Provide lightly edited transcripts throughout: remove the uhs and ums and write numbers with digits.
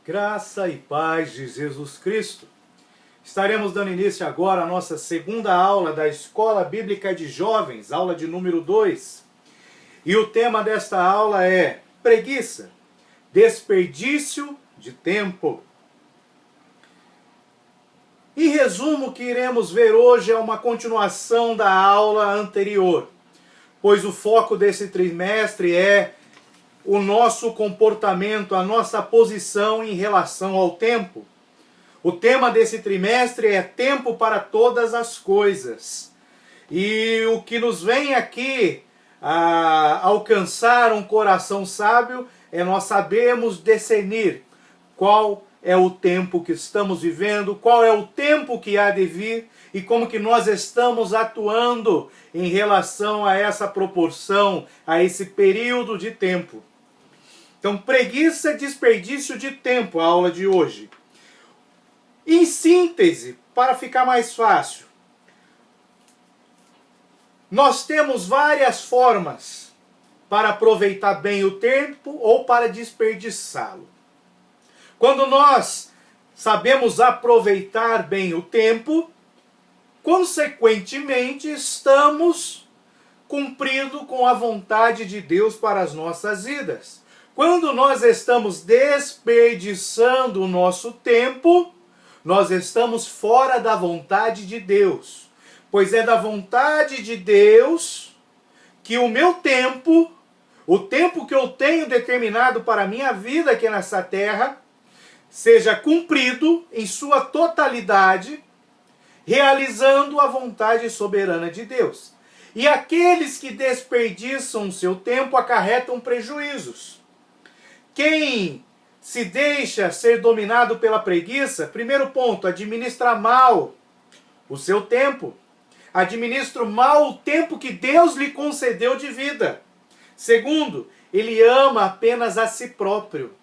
Graça e paz de Jesus Cristo. Estaremos dando início agora à nossa segunda aula da Escola Bíblica de Jovens, aula de número 2. E o tema desta aula é preguiça, desperdício de tempo. Em resumo, o que iremos ver hoje é uma continuação da aula anterior, pois o foco desse trimestre é o nosso comportamento, a nossa posição em relação ao tempo. O tema desse trimestre é tempo para todas as coisas. E o que nos vem aqui a alcançar um coração sábio é nós sabermos discernir qual é o tempo que estamos vivendo, qual é o tempo que há de vir e como que nós estamos atuando em relação a essa proporção, a esse período de tempo. Então, preguiça, desperdício de tempo, a aula de hoje. Em síntese, para ficar mais fácil, nós temos várias formas para aproveitar bem o tempo ou para desperdiçá-lo. Quando nós sabemos aproveitar bem o tempo, consequentemente estamos cumprindo com a vontade de Deus para as nossas vidas. Quando nós estamos desperdiçando o nosso tempo, nós estamos fora da vontade de Deus. Pois é da vontade de Deus que o meu tempo, o tempo que eu tenho determinado para a minha vida aqui nessa terra, seja cumprido em sua totalidade, realizando a vontade soberana de Deus. E aqueles que desperdiçam o seu tempo acarretam prejuízos. Quem se deixa ser dominado pela preguiça, primeiro ponto, administra mal o seu tempo. Administra mal o tempo que Deus lhe concedeu de vida. Segundo, ele ama apenas a si próprio.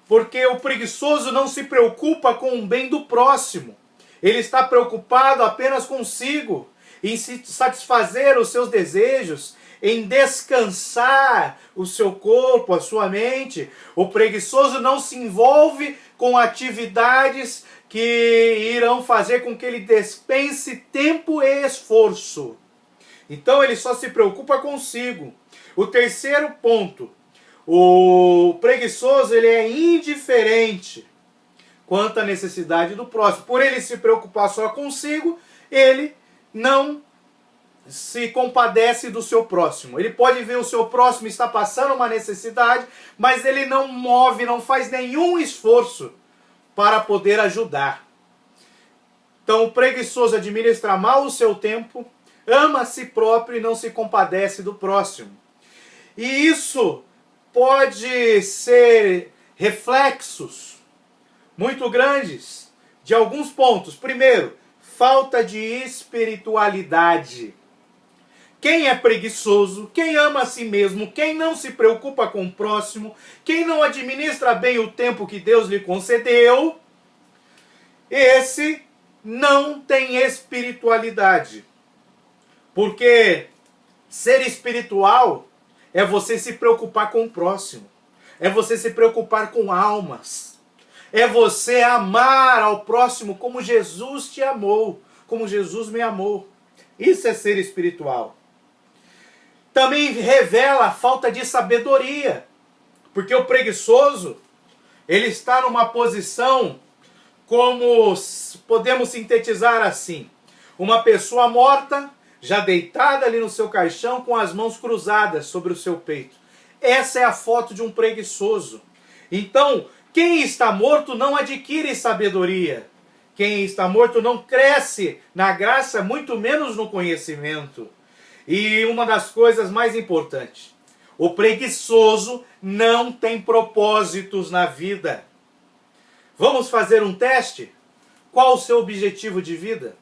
Porque o preguiçoso não se preocupa com o bem do próximo. Ele está preocupado apenas consigo, em satisfazer os seus desejos, em descansar o seu corpo, a sua mente. O preguiçoso não se envolve com atividades que irão fazer com que ele dispense tempo e esforço. Então ele só se preocupa consigo. O terceiro ponto, o preguiçoso ele é indiferente quanto à necessidade do próximo. Por ele se preocupar só consigo, ele não se compadece do seu próximo. Ele pode ver o seu próximo estar passando uma necessidade, mas ele não move, não faz nenhum esforço para poder ajudar. Então o preguiçoso administra mal o seu tempo, ama a si próprio e não se compadece do próximo. E isso pode ser reflexos muito grandes de alguns pontos. Primeiro, falta de espiritualidade. Quem é preguiçoso, quem ama a si mesmo, quem não se preocupa com o próximo, quem não administra bem o tempo que Deus lhe concedeu, esse não tem espiritualidade. Porque ser espiritual é você se preocupar com o próximo, é você se preocupar com almas, é você amar ao próximo como Jesus te amou, como Jesus me amou. Isso é ser espiritual. Também revela a falta de sabedoria, porque o preguiçoso, ele está numa posição, como podemos sintetizar assim, uma pessoa morta, já deitada ali no seu caixão, com as mãos cruzadas sobre o seu peito. Essa é a foto de um preguiçoso. Então, quem está morto não adquire sabedoria. Quem está morto não cresce na graça, muito menos no conhecimento. E uma das coisas mais importantes, o preguiçoso não tem propósitos na vida. Vamos fazer um teste? Qual o seu objetivo de vida?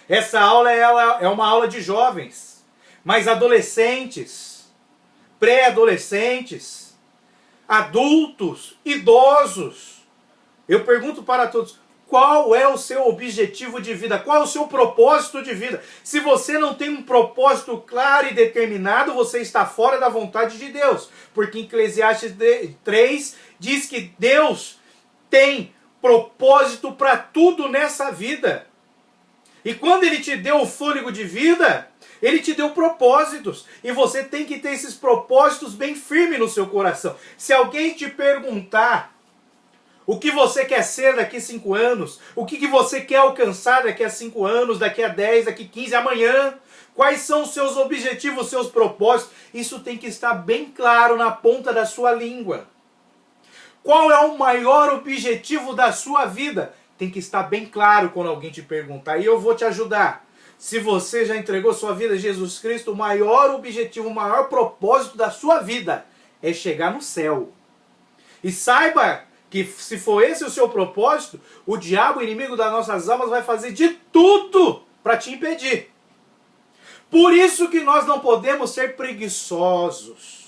Essa aula é uma aula de jovens, mas adolescentes, pré-adolescentes, adultos, idosos. Eu pergunto para todos, qual é o seu objetivo de vida? Qual é o seu propósito de vida? Se você não tem um propósito claro e determinado, você está fora da vontade de Deus. Porque em Eclesiastes 3 diz que Deus tem propósito para tudo nessa vida. E quando Ele te deu o fôlego de vida, Ele te deu propósitos. E você tem que ter esses propósitos bem firmes no seu coração. Se alguém te perguntar o que você quer ser daqui a 5 anos, o que você quer alcançar daqui a 5 anos, daqui a 10, daqui a 15, amanhã, quais são os seus objetivos, os seus propósitos, isso tem que estar bem claro na ponta da sua língua. Qual é o maior objetivo da sua vida? Tem que estar bem claro quando alguém te perguntar. E eu vou te ajudar. Se você já entregou sua vida a Jesus Cristo, o maior objetivo, o maior propósito da sua vida é chegar no céu. E saiba que se for esse o seu propósito, o diabo, o inimigo das nossas almas, vai fazer de tudo para te impedir. Por isso que nós não podemos ser preguiçosos.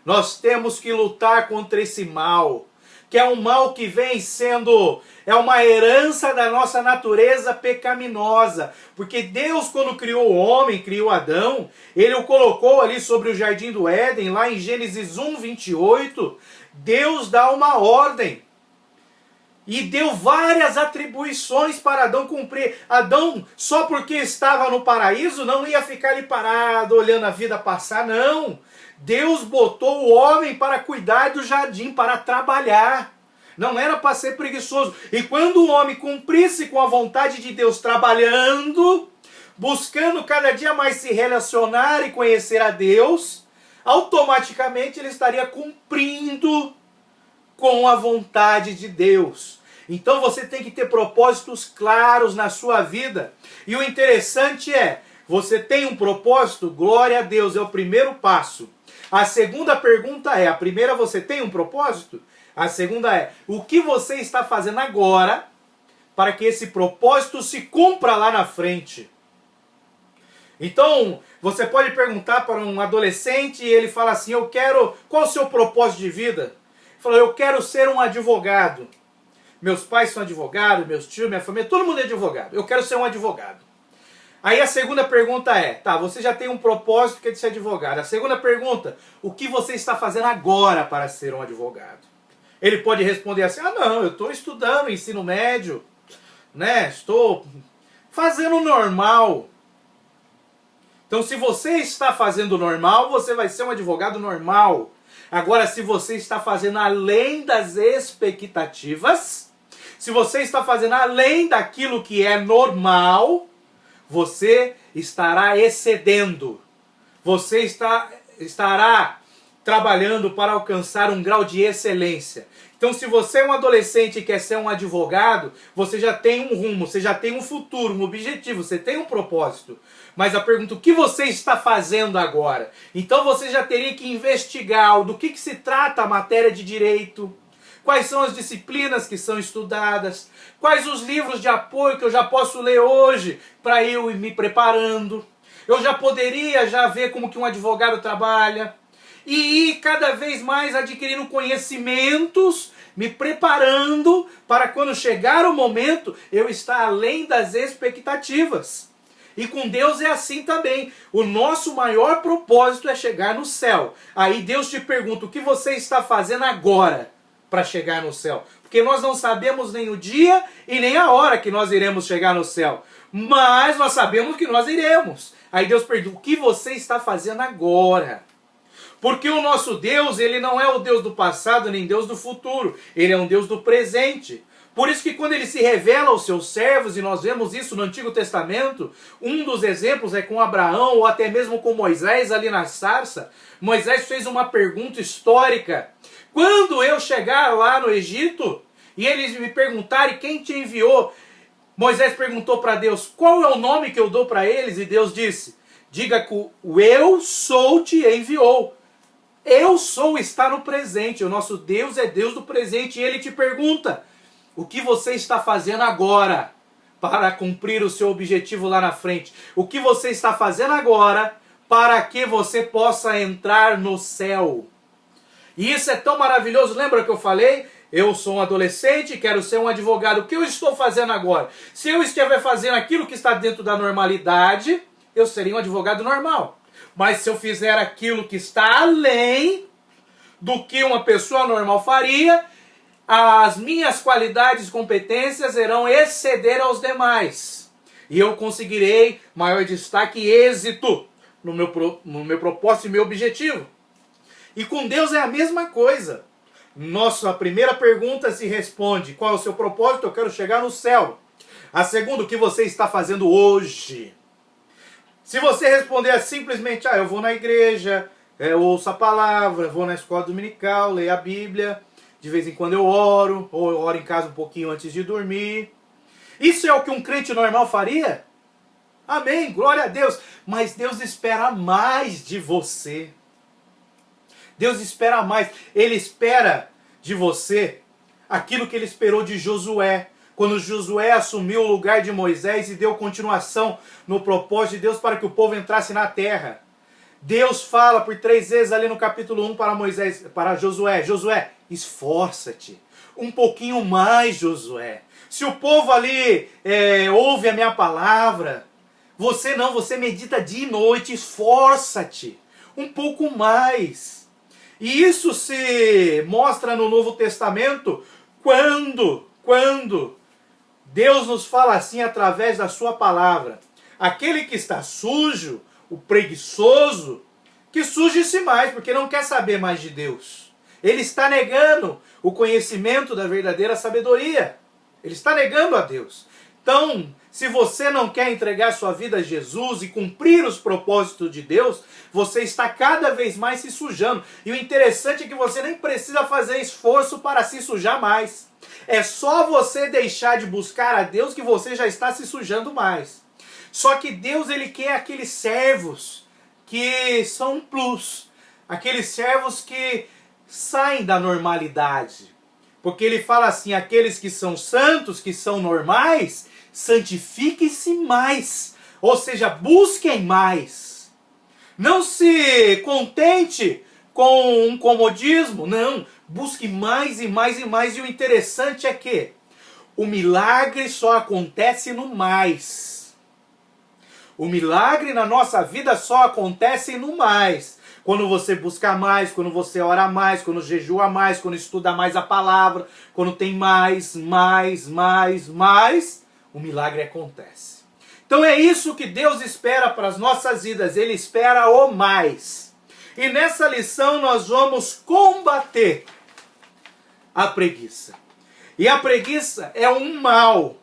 Nós temos que lutar contra esse mal, que é um mal que vem sendo, é uma herança da nossa natureza pecaminosa. Porque Deus, quando criou o homem, criou Adão, Ele o colocou ali sobre o jardim do Éden, lá em Gênesis 1, 28, Deus dá uma ordem. E deu várias atribuições para Adão cumprir. Adão, só porque estava no paraíso, não ia ficar ali parado, olhando a vida passar, não. Deus botou o homem para cuidar do jardim, para trabalhar. Não era para ser preguiçoso. E quando o homem cumprisse com a vontade de Deus, trabalhando, buscando cada dia mais se relacionar e conhecer a Deus, automaticamente ele estaria cumprindo com a vontade de Deus. Então você tem que ter propósitos claros na sua vida. E o interessante é, você tem um propósito? Glória a Deus, é o primeiro passo. A segunda pergunta é, a primeira, você tem um propósito? A segunda é, o que você está fazendo agora para que esse propósito se cumpra lá na frente? Então, você pode perguntar para um adolescente e ele fala assim, qual o seu propósito de vida? Ele fala, eu quero ser um advogado. Meus pais são advogados, meus tios, minha família, todo mundo é advogado. Eu quero ser um advogado. Aí a segunda pergunta é, tá, você já tem um propósito que é de ser advogado. A segunda pergunta, o que você está fazendo agora para ser um advogado? Ele pode responder assim, não, eu estou estudando ensino médio, né, estou fazendo o normal. Então se você está fazendo o normal, você vai ser um advogado normal. Agora, se você está fazendo além das expectativas, se você está fazendo além daquilo que é normal, você estará excedendo. Você estará trabalhando para alcançar um grau de excelência. Então, se você é um adolescente e quer ser um advogado, você já tem um rumo, você já tem um futuro, um objetivo, você tem um propósito. Mas a pergunta, o que você está fazendo agora? Então você já teria que investigar do que se trata a matéria de direito, quais são as disciplinas que são estudadas, quais os livros de apoio que eu já posso ler hoje para eu ir me preparando. Eu já poderia ver como que um advogado trabalha e ir cada vez mais adquirindo conhecimentos, me preparando para quando chegar o momento eu estar além das expectativas. E com Deus é assim também. O nosso maior propósito é chegar no céu. Aí Deus te pergunta, o que você está fazendo agora para chegar no céu? Porque nós não sabemos nem o dia e nem a hora que nós iremos chegar no céu. Mas nós sabemos que nós iremos. Aí Deus pergunta, o que você está fazendo agora? Porque o nosso Deus, Ele não é o Deus do passado nem Deus do futuro. Ele é um Deus do presente. Por isso que quando Ele se revela aos seus servos, e nós vemos isso no Antigo Testamento, um dos exemplos é com Abraão, ou até mesmo com Moisés ali na sarça. Moisés fez uma pergunta histórica. Quando eu chegar lá no Egito, e eles me perguntarem quem te enviou, Moisés perguntou para Deus, qual é o nome que eu dou para eles? E Deus disse, diga que o eu sou te enviou. Eu sou está no presente, o nosso Deus é Deus do presente, e Ele te pergunta, o que você está fazendo agora para cumprir o seu objetivo lá na frente? O que você está fazendo agora para que você possa entrar no céu? E isso é tão maravilhoso, lembra que eu falei? Eu sou um adolescente e quero ser um advogado. O que eu estou fazendo agora? Se eu estiver fazendo aquilo que está dentro da normalidade, eu seria um advogado normal. Mas se eu fizer aquilo que está além, do que uma pessoa normal faria, as minhas qualidades e competências irão exceder aos demais. E eu conseguirei maior destaque e êxito no meu propósito e meu objetivo. E com Deus é a mesma coisa. Nossa primeira pergunta se responde: qual é o seu propósito? Eu quero chegar no céu. A segunda, o que você está fazendo hoje? Se você responder simplesmente, eu vou na igreja, eu ouço a palavra, vou na escola dominical, leio a Bíblia, de vez em quando eu oro, ou eu oro em casa um pouquinho antes de dormir. Isso é o que um crente normal faria? Amém, glória a Deus. Mas Deus espera mais de você. Deus espera mais. Ele espera de você aquilo que ele esperou de Josué. Quando Josué assumiu o lugar de Moisés e deu continuação no propósito de Deus para que o povo entrasse na terra. Deus fala por 3 vezes ali no capítulo 1 para Josué: Josué, esforça-te. Um pouquinho mais, Josué. Se o povo ali ouve a minha palavra, você medita dia e noite, esforça-te. Um pouco mais. E isso se mostra no Novo Testamento quando Deus nos fala assim através da sua palavra: aquele que está sujo, o preguiçoso, que suje-se mais, porque não quer saber mais de Deus. Ele está negando o conhecimento da verdadeira sabedoria. Ele está negando a Deus. Então, se você não quer entregar sua vida a Jesus e cumprir os propósitos de Deus, você está cada vez mais se sujando. E o interessante é que você nem precisa fazer esforço para se sujar mais. É só você deixar de buscar a Deus que você já está se sujando mais. Só que Deus, ele quer aqueles servos que são um plus. Aqueles servos que saem da normalidade. Porque ele fala assim: aqueles que são santos, que são normais, santifiquem-se mais. Ou seja, busquem mais. Não se contente com um comodismo, não. Busque mais e mais e mais. E o interessante é que o milagre só acontece no mais. O milagre na nossa vida só acontece no mais. Quando você busca mais, quando você ora mais, quando jejua mais, quando estuda mais a palavra, quando tem mais, o milagre acontece. Então é isso que Deus espera para as nossas vidas. Ele espera o mais. E nessa lição nós vamos combater a preguiça. E a preguiça é um mal.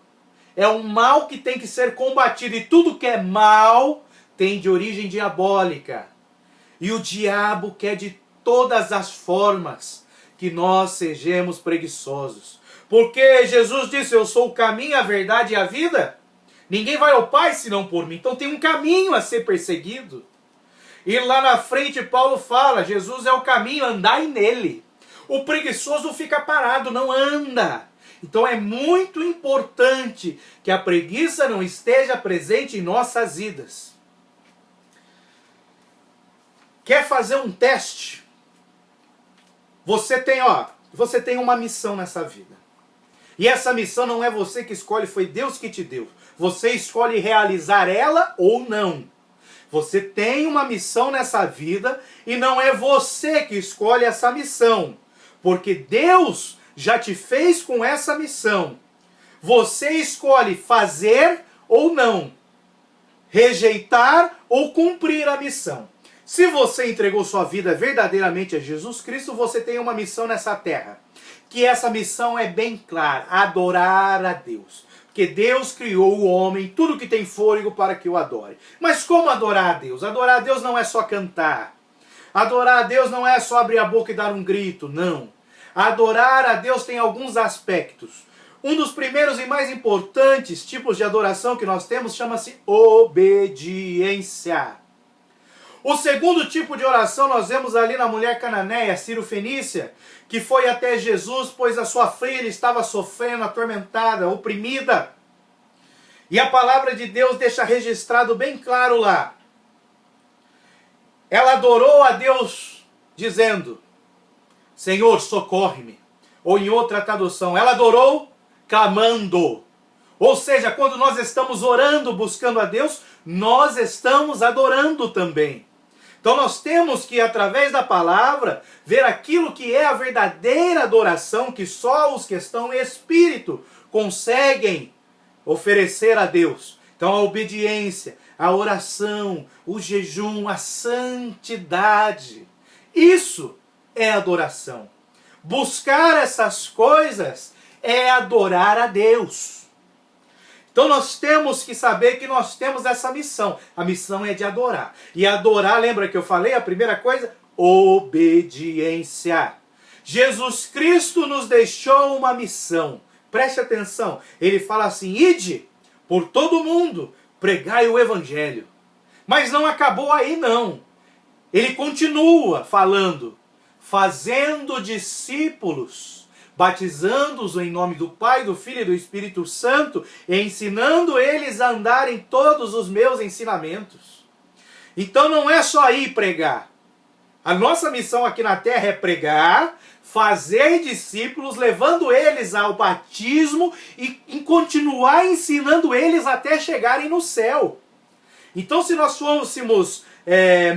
É um mal que tem que ser combatido. E tudo que é mal tem de origem diabólica. E o diabo quer de todas as formas que nós sejamos preguiçosos. Porque Jesus disse: eu sou o caminho, a verdade e a vida. Ninguém vai ao Pai senão por mim. Então tem um caminho a ser perseguido. E lá na frente Paulo fala: Jesus é o caminho, andai nele. O preguiçoso fica parado, não anda. Então é muito importante que a preguiça não esteja presente em nossas vidas. Quer fazer um teste? Você tem uma missão nessa vida. E essa missão não é você que escolhe, foi Deus que te deu. Você escolhe realizar ela ou não. Você tem uma missão nessa vida e não é você que escolhe essa missão. Porque Deus já te fez com essa missão. Você escolhe fazer ou não. Rejeitar ou cumprir a missão. Se você entregou sua vida verdadeiramente a Jesus Cristo, você tem uma missão nessa terra. Que essa missão é bem clara: adorar a Deus. Porque Deus criou o homem, tudo que tem fôlego, para que o adore. Mas como adorar a Deus? Adorar a Deus não é só cantar. Adorar a Deus não é só abrir a boca e dar um grito, não. Adorar a Deus tem alguns aspectos. Um dos primeiros e mais importantes tipos de adoração que nós temos chama-se obediência. O segundo tipo de oração nós vemos ali na mulher cananeia, Ciro-fenícia, que foi até Jesus, pois a sua filha estava sofrendo, atormentada, oprimida. E a palavra de Deus deixa registrado bem claro lá. Ela adorou a Deus dizendo: Senhor, socorre-me. Ou em outra tradução, ela adorou clamando. Ou seja, quando nós estamos orando, buscando a Deus, nós estamos adorando também. Então nós temos que, através da palavra, ver aquilo que é a verdadeira adoração que só os que estão em espírito conseguem oferecer a Deus. Então a obediência, a oração, o jejum, a santidade. Isso é adoração. Buscar essas coisas é adorar a Deus. Então nós temos que saber que nós temos essa missão. A missão é de adorar. E adorar, lembra que eu falei a primeira coisa? Obediência. Jesus Cristo nos deixou uma missão. Preste atenção. Ele fala assim: ide por todo mundo, pregai o evangelho. Mas não acabou aí não. Ele continua falando: fazendo discípulos, batizando-os em nome do Pai, do Filho e do Espírito Santo, e ensinando eles a andar em todos os meus ensinamentos. Então não é só ir pregar. A nossa missão aqui na terra é pregar, fazer discípulos, levando eles ao batismo e continuar ensinando eles até chegarem no céu. Então se nós fôssemos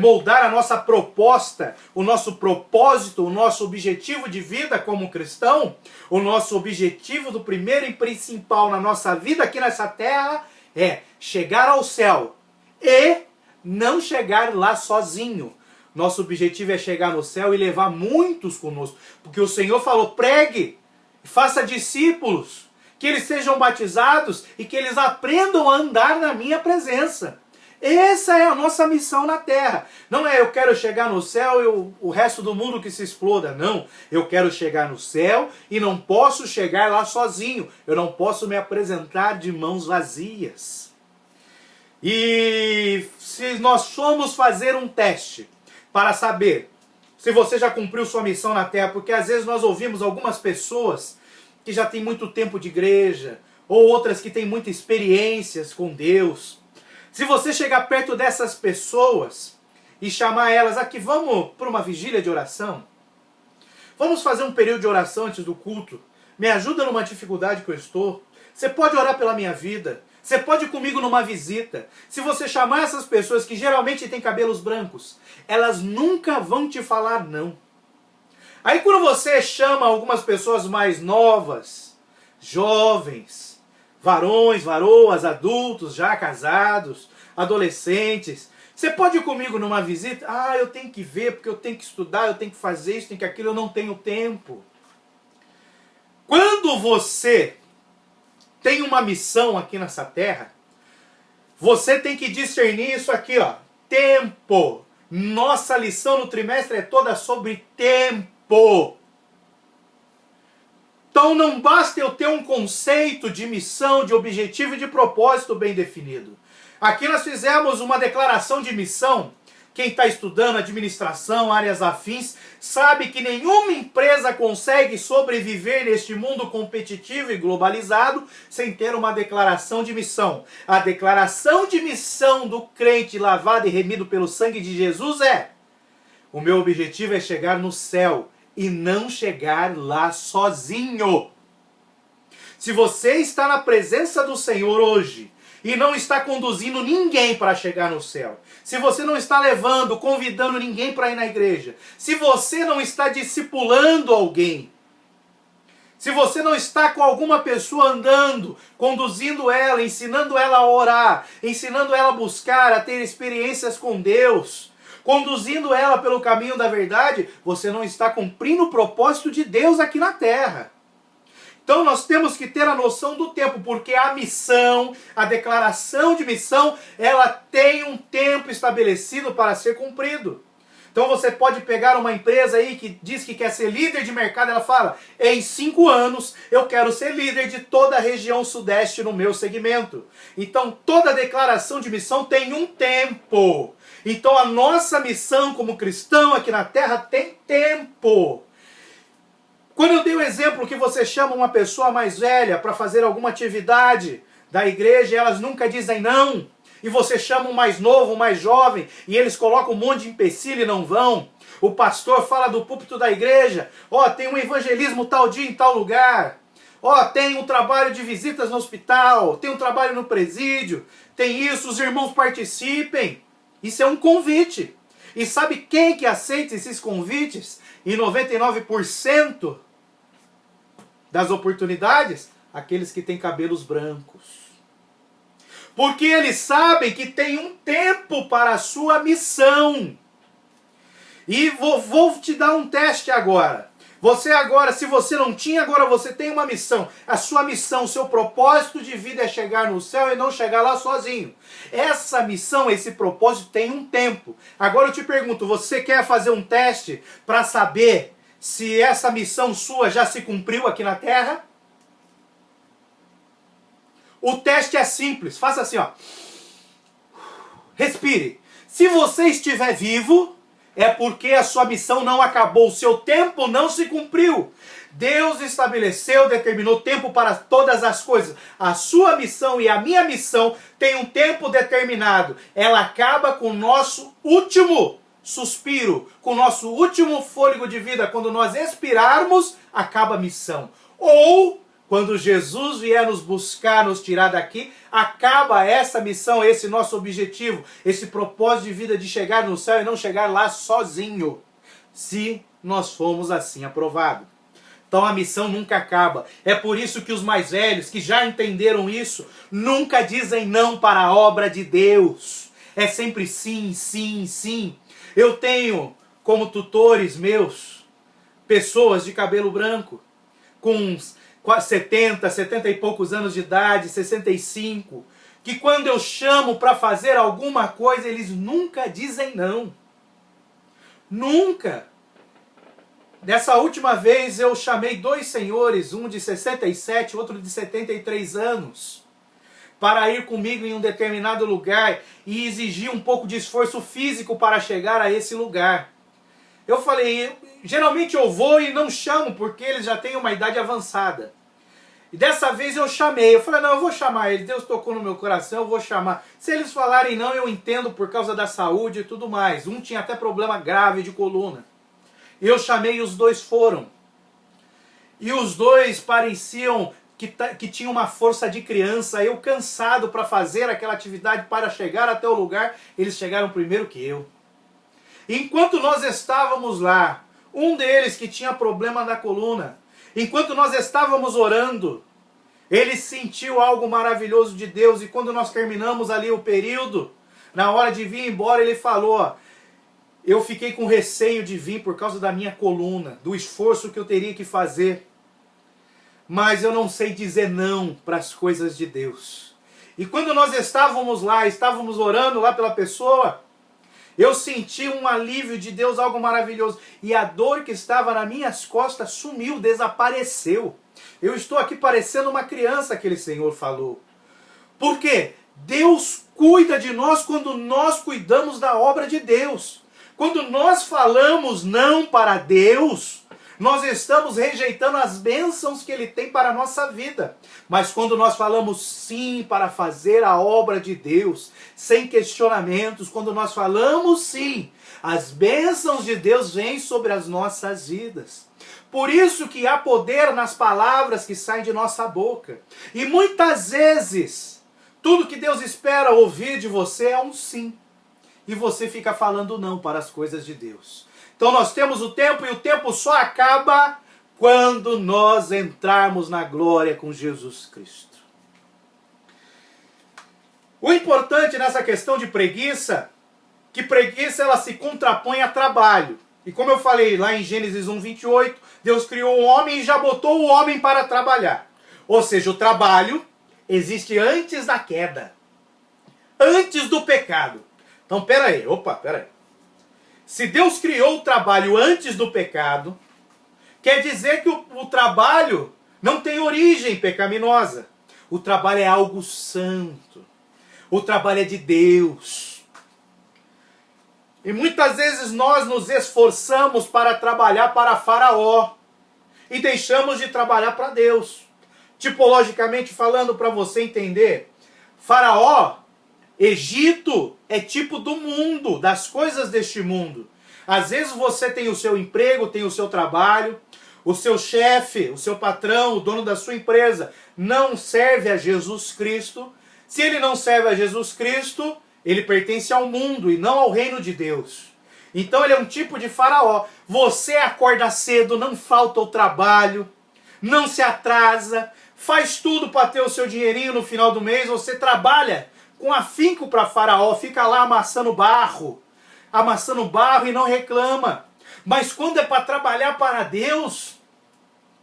moldar a nossa proposta, o nosso propósito, o nosso objetivo de vida como cristão, o nosso objetivo do primeiro e principal na nossa vida aqui nessa terra é chegar ao céu e não chegar lá sozinho. Nosso objetivo é chegar no céu e levar muitos conosco, porque o Senhor falou: pregue, faça discípulos, que eles sejam batizados e que eles aprendam a andar na minha presença. Essa é a nossa missão na terra. Não é eu quero chegar no céu e o resto do mundo que se exploda. Não. Eu quero chegar no céu e não posso chegar lá sozinho. Eu não posso me apresentar de mãos vazias. E se nós formos fazer um teste para saber se você já cumpriu sua missão na terra, porque às vezes nós ouvimos algumas pessoas que já têm muito tempo de igreja, ou outras que têm muitas experiências com Deus. Se você chegar perto dessas pessoas e chamar elas aqui, vamos para uma vigília de oração? Vamos fazer um período de oração antes do culto? Me ajuda numa dificuldade que eu estou? Você pode orar pela minha vida? Você pode ir comigo numa visita? Se você chamar essas pessoas que geralmente têm cabelos brancos, elas nunca vão te falar não. Aí quando você chama algumas pessoas mais novas, jovens, varões, varoas, adultos, já casados, adolescentes, você pode ir comigo numa visita? Ah, eu tenho que ver, porque eu tenho que estudar, eu tenho que fazer isso, tenho que aquilo, eu não tenho tempo. Quando você tem uma missão aqui nessa terra, você tem que discernir isso aqui, ó, tempo. Nossa lição no trimestre é toda sobre tempo. Então não basta eu ter um conceito de missão, de objetivo e de propósito bem definido. Aqui nós fizemos uma declaração de missão. Quem está estudando administração, áreas afins, sabe que nenhuma empresa consegue sobreviver neste mundo competitivo e globalizado sem ter uma declaração de missão. A declaração de missão do crente lavado e remido pelo sangue de Jesus é: o meu objetivo é chegar no céu e não chegar lá sozinho. Se você está na presença do Senhor hoje e não está conduzindo ninguém para chegar no céu, se você não está levando, convidando ninguém para ir na igreja, se você não está discipulando alguém, se você não está com alguma pessoa andando, conduzindo ela, ensinando ela a orar, ensinando ela a buscar, a ter experiências com Deus, conduzindo ela pelo caminho da verdade, você não está cumprindo o propósito de Deus aqui na terra. Então nós temos que ter a noção do tempo, porque a missão, a declaração de missão, ela tem um tempo estabelecido para ser cumprido. Então você pode pegar uma empresa aí que diz que quer ser líder de mercado, ela fala: em 5 anos eu quero ser líder de toda a região sudeste no meu segmento. Então toda declaração de missão tem um tempo. Então a nossa missão como cristão aqui na terra tem tempo. Quando eu dei o exemplo que você chama uma pessoa mais velha para fazer alguma atividade da igreja e elas nunca dizem não, e você chama um mais novo, um mais jovem, e eles colocam um monte de empecilho e não vão. O pastor fala do púlpito da igreja: ó, tem um evangelismo tal dia em tal lugar. Ó, tem um trabalho de visitas no hospital, tem um trabalho no presídio, tem isso, os irmãos participem. Isso é um convite. E sabe quem que aceita esses convites? Em 99% das oportunidades, aqueles que têm cabelos brancos. Porque eles sabem que tem um tempo para a sua missão. E vou te dar um teste agora. Você agora, se você não tinha, agora você tem uma missão. A sua missão, o seu propósito de vida é chegar no céu e não chegar lá sozinho. Essa missão, esse propósito tem um tempo. Agora eu te pergunto, você quer fazer um teste para saber se essa missão sua já se cumpriu aqui na Terra? O teste é simples, faça assim, ó. Respire. Se você estiver vivo, é porque a sua missão não acabou, o seu tempo não se cumpriu. Deus estabeleceu, determinou tempo para todas as coisas. A sua missão e a minha missão tem um tempo determinado. Ela acaba com o nosso último suspiro, com o nosso último fôlego de vida. Quando nós expirarmos, acaba a missão. Ou quando Jesus vier nos buscar, nos tirar daqui, acaba essa missão, esse nosso objetivo, esse propósito de vida de chegar no céu e não chegar lá sozinho, se nós formos assim aprovados. Então a missão nunca acaba. É por isso que os mais velhos, que já entenderam isso, nunca dizem não para a obra de Deus. É sempre sim, sim, sim. Eu tenho como tutores meus pessoas de cabelo branco, com 70 e poucos anos de idade, 65, que quando eu chamo para fazer alguma coisa, eles nunca dizem não. Nunca. Dessa última vez eu chamei 2 senhores, um de 67, outro de 73 anos, para ir comigo em um determinado lugar e exigir um pouco de esforço físico para chegar a esse lugar. Eu falei, geralmente eu vou e não chamo, porque eles já têm uma idade avançada. E dessa vez eu chamei, eu falei, não, eu vou chamar eles, Deus tocou no meu coração, eu vou chamar. Se eles falarem não, eu entendo por causa da saúde e tudo mais. Um tinha até problema grave de coluna. Eu chamei e os 2 foram. E os 2 pareciam que tinham uma força de criança. Eu cansado para fazer aquela atividade para chegar até o lugar, eles chegaram primeiro que eu. Enquanto nós estávamos lá, um deles que tinha problema na coluna, enquanto nós estávamos orando, ele sentiu algo maravilhoso de Deus. E quando nós terminamos ali o período, na hora de vir embora, ele falou, eu fiquei com receio de vir por causa da minha coluna, do esforço que eu teria que fazer. Mas eu não sei dizer não para as coisas de Deus. E quando nós estávamos lá, estávamos orando lá pela pessoa, eu senti um alívio de Deus, algo maravilhoso. E a dor que estava nas minhas costas sumiu, desapareceu. Eu estou aqui parecendo uma criança, aquele Senhor falou. Por quê? Deus cuida de nós quando nós cuidamos da obra de Deus. Quando nós falamos não para Deus, nós estamos rejeitando as bênçãos que Ele tem para a nossa vida. Mas quando nós falamos sim para fazer a obra de Deus, sem questionamentos, quando nós falamos sim, as bênçãos de Deus vêm sobre as nossas vidas. Por isso que há poder nas palavras que saem de nossa boca. E muitas vezes, tudo que Deus espera ouvir de você é um sim. E você fica falando não para as coisas de Deus. Então nós temos o tempo, e o tempo só acaba quando nós entrarmos na glória com Jesus Cristo. O importante nessa questão de preguiça, que preguiça ela se contrapõe a trabalho. E como eu falei lá em Gênesis 1:28, Deus criou o homem e já botou o homem para trabalhar. Ou seja, o trabalho existe antes da queda, antes do pecado. Então, peraí. Se Deus criou o trabalho antes do pecado, quer dizer que o trabalho não tem origem pecaminosa. O trabalho é algo santo. O trabalho é de Deus. E muitas vezes nós nos esforçamos para trabalhar para Faraó e deixamos de trabalhar para Deus. Tipologicamente falando, para você entender, Faraó, Egito é tipo do mundo, das coisas deste mundo. Às vezes você tem o seu emprego, tem o seu trabalho, o seu chefe, o seu patrão, o dono da sua empresa não serve a Jesus Cristo. Se ele não serve a Jesus Cristo, ele pertence ao mundo e não ao reino de Deus. Então ele é um tipo de faraó. Você acorda cedo, não falta o trabalho, não se atrasa, faz tudo para ter o seu dinheirinho no final do mês, você trabalha com afinco para faraó, fica lá amassando barro e não reclama. Mas quando é para trabalhar para Deus,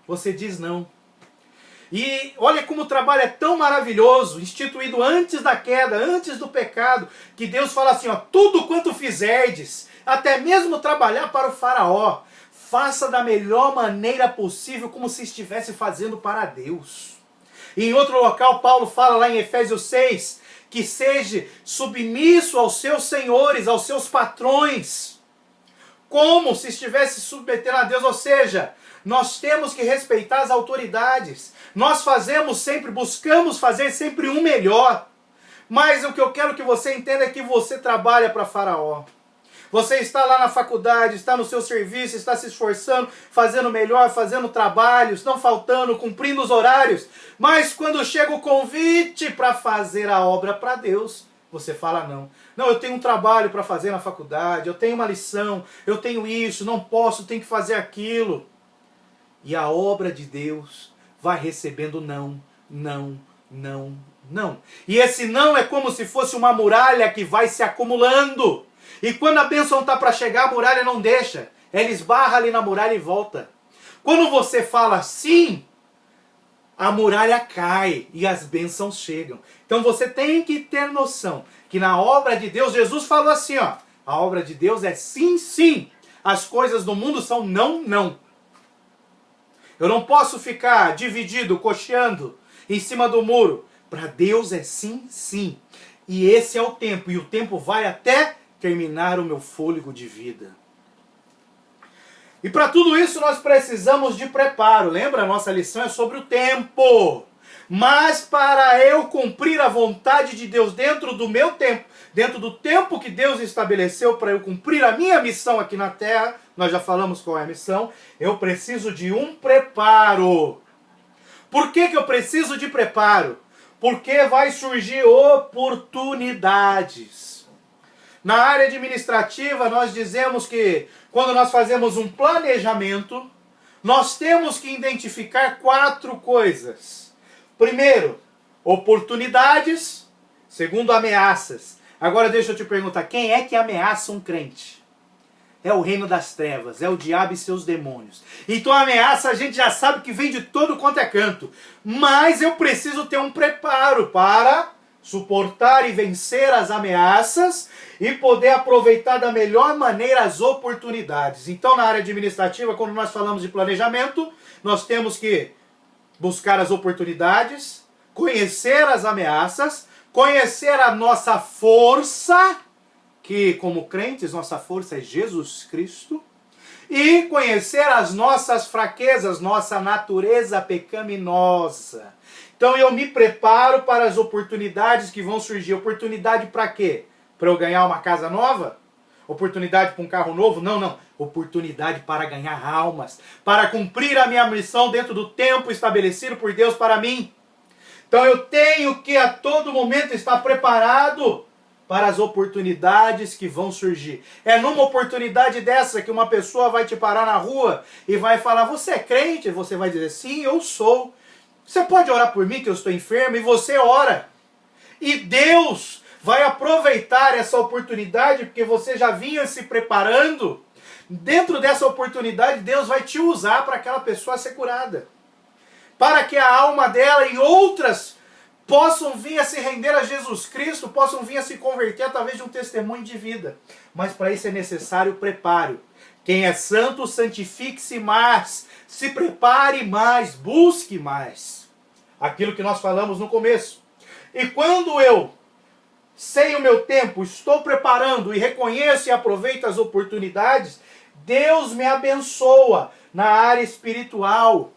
você diz não. E olha como o trabalho é tão maravilhoso, instituído antes da queda, antes do pecado, que Deus fala assim, ó, tudo quanto fizerdes, até mesmo trabalhar para o faraó, faça da melhor maneira possível, como se estivesse fazendo para Deus. E em outro local, Paulo fala lá em Efésios 6, que seja submisso aos seus senhores, aos seus patrões, como se estivesse submetendo a Deus, ou seja, nós temos que respeitar as autoridades. Nós buscamos fazer sempre um melhor. Mas o que eu quero que você entenda é que você trabalha para Faraó. Você está lá na faculdade, está no seu serviço, está se esforçando, fazendo melhor, fazendo trabalhos, não faltando, cumprindo os horários. Mas quando chega o convite para fazer a obra para Deus, você fala não. Não, eu tenho um trabalho para fazer na faculdade, eu tenho uma lição, eu tenho isso, não posso, tenho que fazer aquilo. E a obra de Deus vai recebendo não, não, não, não. E esse não é como se fosse uma muralha que vai se acumulando. E quando a bênção está para chegar, a muralha não deixa. Ela esbarra ali na muralha e volta. Quando você fala sim, a muralha cai e as bênçãos chegam. Então você tem que ter noção que na obra de Deus, Jesus falou assim, ó, a obra de Deus é sim, sim. As coisas do mundo são não, não. Eu não posso ficar dividido, cocheando em cima do muro. Para Deus é sim, sim. E esse é o tempo. E o tempo vai até terminar o meu fôlego de vida. E para tudo isso nós precisamos de preparo. Lembra? A nossa lição é sobre o tempo. Mas para eu cumprir a vontade de Deus dentro do meu tempo, dentro do tempo que Deus estabeleceu para eu cumprir a minha missão aqui na Terra, nós já falamos qual é a missão, eu preciso de um preparo. Por que eu preciso de preparo? Porque vai surgir oportunidades. Na área administrativa, nós dizemos que quando nós fazemos um planejamento, nós temos que identificar 4 coisas. Primeiro, oportunidades. Segundo, ameaças. Agora deixa eu te perguntar, quem é que ameaça um crente? É o reino das trevas, é o diabo e seus demônios. Então a ameaça a gente já sabe que vem de todo quanto é canto. Mas eu preciso ter um preparo para suportar e vencer as ameaças e poder aproveitar da melhor maneira as oportunidades. Então na área administrativa, quando nós falamos de planejamento, nós temos que buscar as oportunidades, conhecer as ameaças, conhecer a nossa força, que como crentes nossa força é Jesus Cristo, e conhecer as nossas fraquezas, nossa natureza pecaminosa. Então eu me preparo para as oportunidades que vão surgir. Oportunidade para quê? Para eu ganhar uma casa nova? Oportunidade para um carro novo? Não, não. Oportunidade para ganhar almas, para cumprir a minha missão dentro do tempo estabelecido por Deus para mim. Então eu tenho que a todo momento estar preparado para as oportunidades que vão surgir. É numa oportunidade dessa que uma pessoa vai te parar na rua e vai falar, você é crente? Você vai dizer, sim, eu sou. Você pode orar por mim que eu estou enfermo? E você ora. E Deus vai aproveitar essa oportunidade porque você já vinha se preparando. Dentro dessa oportunidade, Deus vai te usar para aquela pessoa ser curada. Para que a alma dela e outras possam vir a se render a Jesus Cristo, possam vir a se converter através de um testemunho de vida. Mas para isso é necessário preparo. Quem é santo, santifique-se mais, se prepare mais, busque mais. Aquilo que nós falamos no começo. E quando eu sei o meu tempo, estou preparando e reconheço e aproveito as oportunidades, Deus me abençoa na área espiritual.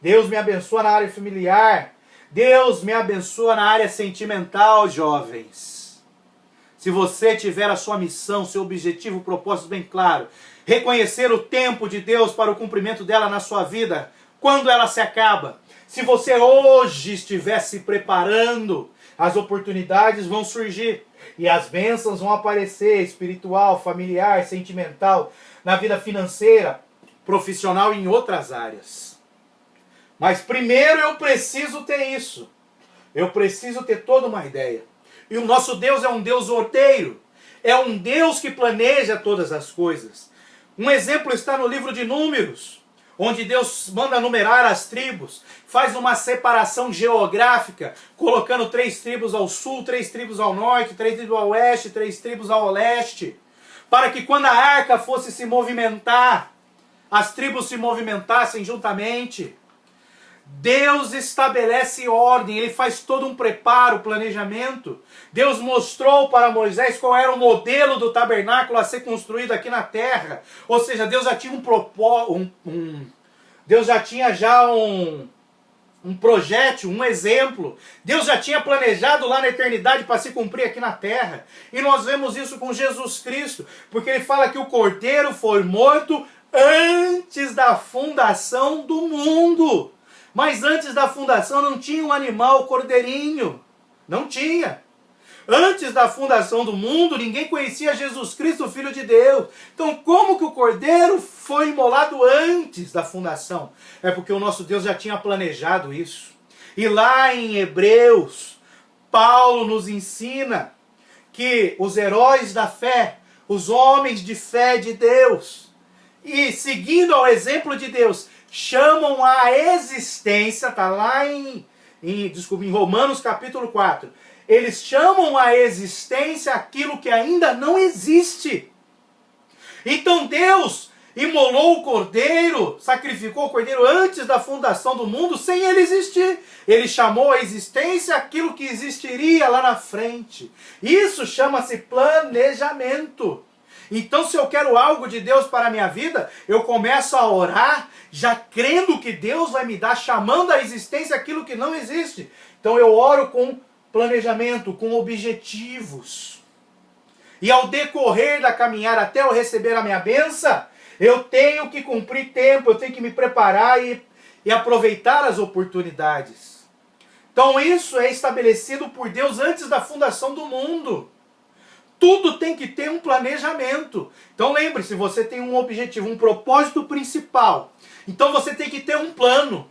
Deus me abençoa na área familiar. Deus me abençoa na área sentimental, jovens. Se você tiver a sua missão, seu objetivo, propósito bem claro, reconhecer o tempo de Deus para o cumprimento dela na sua vida, quando ela se acaba. Se você hoje estiver se preparando, as oportunidades vão surgir e as bênçãos vão aparecer, espiritual, familiar, sentimental, na vida financeira, profissional e em outras áreas. Mas primeiro eu preciso ter isso. Eu preciso ter toda uma ideia. E o nosso Deus é um Deus ordeiro. É um Deus que planeja todas as coisas. Um exemplo está no livro de Números, onde Deus manda numerar as tribos, faz uma separação geográfica, colocando 3 tribos ao sul, 3 tribos ao norte, 3 tribos ao oeste, 3 tribos ao leste, para que quando a arca fosse se movimentar, as tribos se movimentassem juntamente. Deus estabelece ordem, Ele faz todo um preparo, planejamento. Deus mostrou para Moisés qual era o modelo do tabernáculo a ser construído aqui na terra. Ou seja, Deus já tinha Deus já tinha um projeto, um exemplo. Deus já tinha planejado lá na eternidade para se cumprir aqui na terra. E nós vemos isso com Jesus Cristo, porque Ele fala que o Cordeiro foi morto antes da fundação do mundo. Mas antes da fundação não tinha um animal cordeirinho. Não tinha. Antes da fundação do mundo, ninguém conhecia Jesus Cristo, Filho de Deus. Então, como que o cordeiro foi imolado antes da fundação? É porque o nosso Deus já tinha planejado isso. E lá em Hebreus, Paulo nos ensina que os heróis da fé, os homens de fé de Deus, e seguindo ao exemplo de Deus, chamam a existência, está lá em Romanos capítulo 4, eles chamam a existência aquilo que ainda não existe. Então Deus imolou o cordeiro, sacrificou o cordeiro antes da fundação do mundo, sem ele existir. Ele chamou a existência aquilo que existiria lá na frente. Isso chama-se planejamento. Então, se eu quero algo de Deus para a minha vida, eu começo a orar, já crendo que Deus vai me dar, chamando à existência aquilo que não existe. Então, eu oro com planejamento, com objetivos. E ao decorrer da caminhada até eu receber a minha bênção, eu tenho que cumprir tempo, eu tenho que me preparar e aproveitar as oportunidades. Então, isso é estabelecido por Deus antes da fundação do mundo. Tudo tem que ter um planejamento. Então lembre-se, você tem um objetivo, um propósito principal. Então você tem que ter um plano.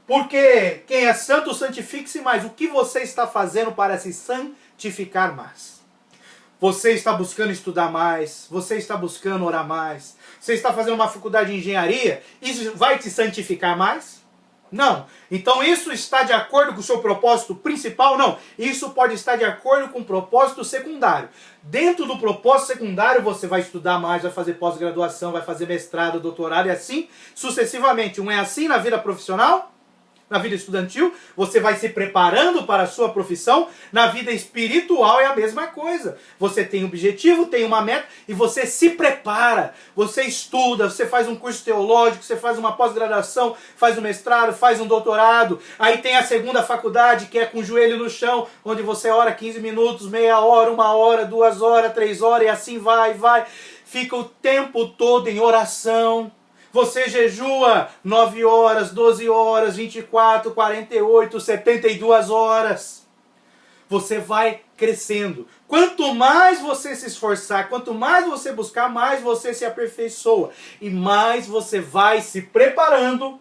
Porque quem é santo, santifique-se mais. O que você está fazendo para se santificar mais? Você está buscando estudar mais, você está buscando orar mais, você está fazendo uma faculdade de engenharia, isso vai te santificar mais? Não. Então isso está de acordo com o seu propósito principal? Não. Isso pode estar de acordo com o propósito secundário. Dentro do propósito secundário você vai estudar mais, vai fazer pós-graduação, vai fazer mestrado, doutorado e assim sucessivamente. Um é assim na vida profissional, na vida estudantil, você vai se preparando para a sua profissão. Na vida espiritual é a mesma coisa. Você tem um objetivo, tem uma meta e você se prepara. Você estuda, você faz um curso teológico, você faz uma pós-graduação, faz um mestrado, faz um doutorado. Aí tem a segunda faculdade, que é com o joelho no chão, onde você ora 15 minutos, meia hora, 1 hora, 2 horas, 3 horas e assim vai. Fica o tempo todo em oração. Você jejua 9 horas, 12 horas, 24, 48, 72 horas. Você vai crescendo. Quanto mais você se esforçar, quanto mais você buscar, mais você se aperfeiçoa. E mais você vai se preparando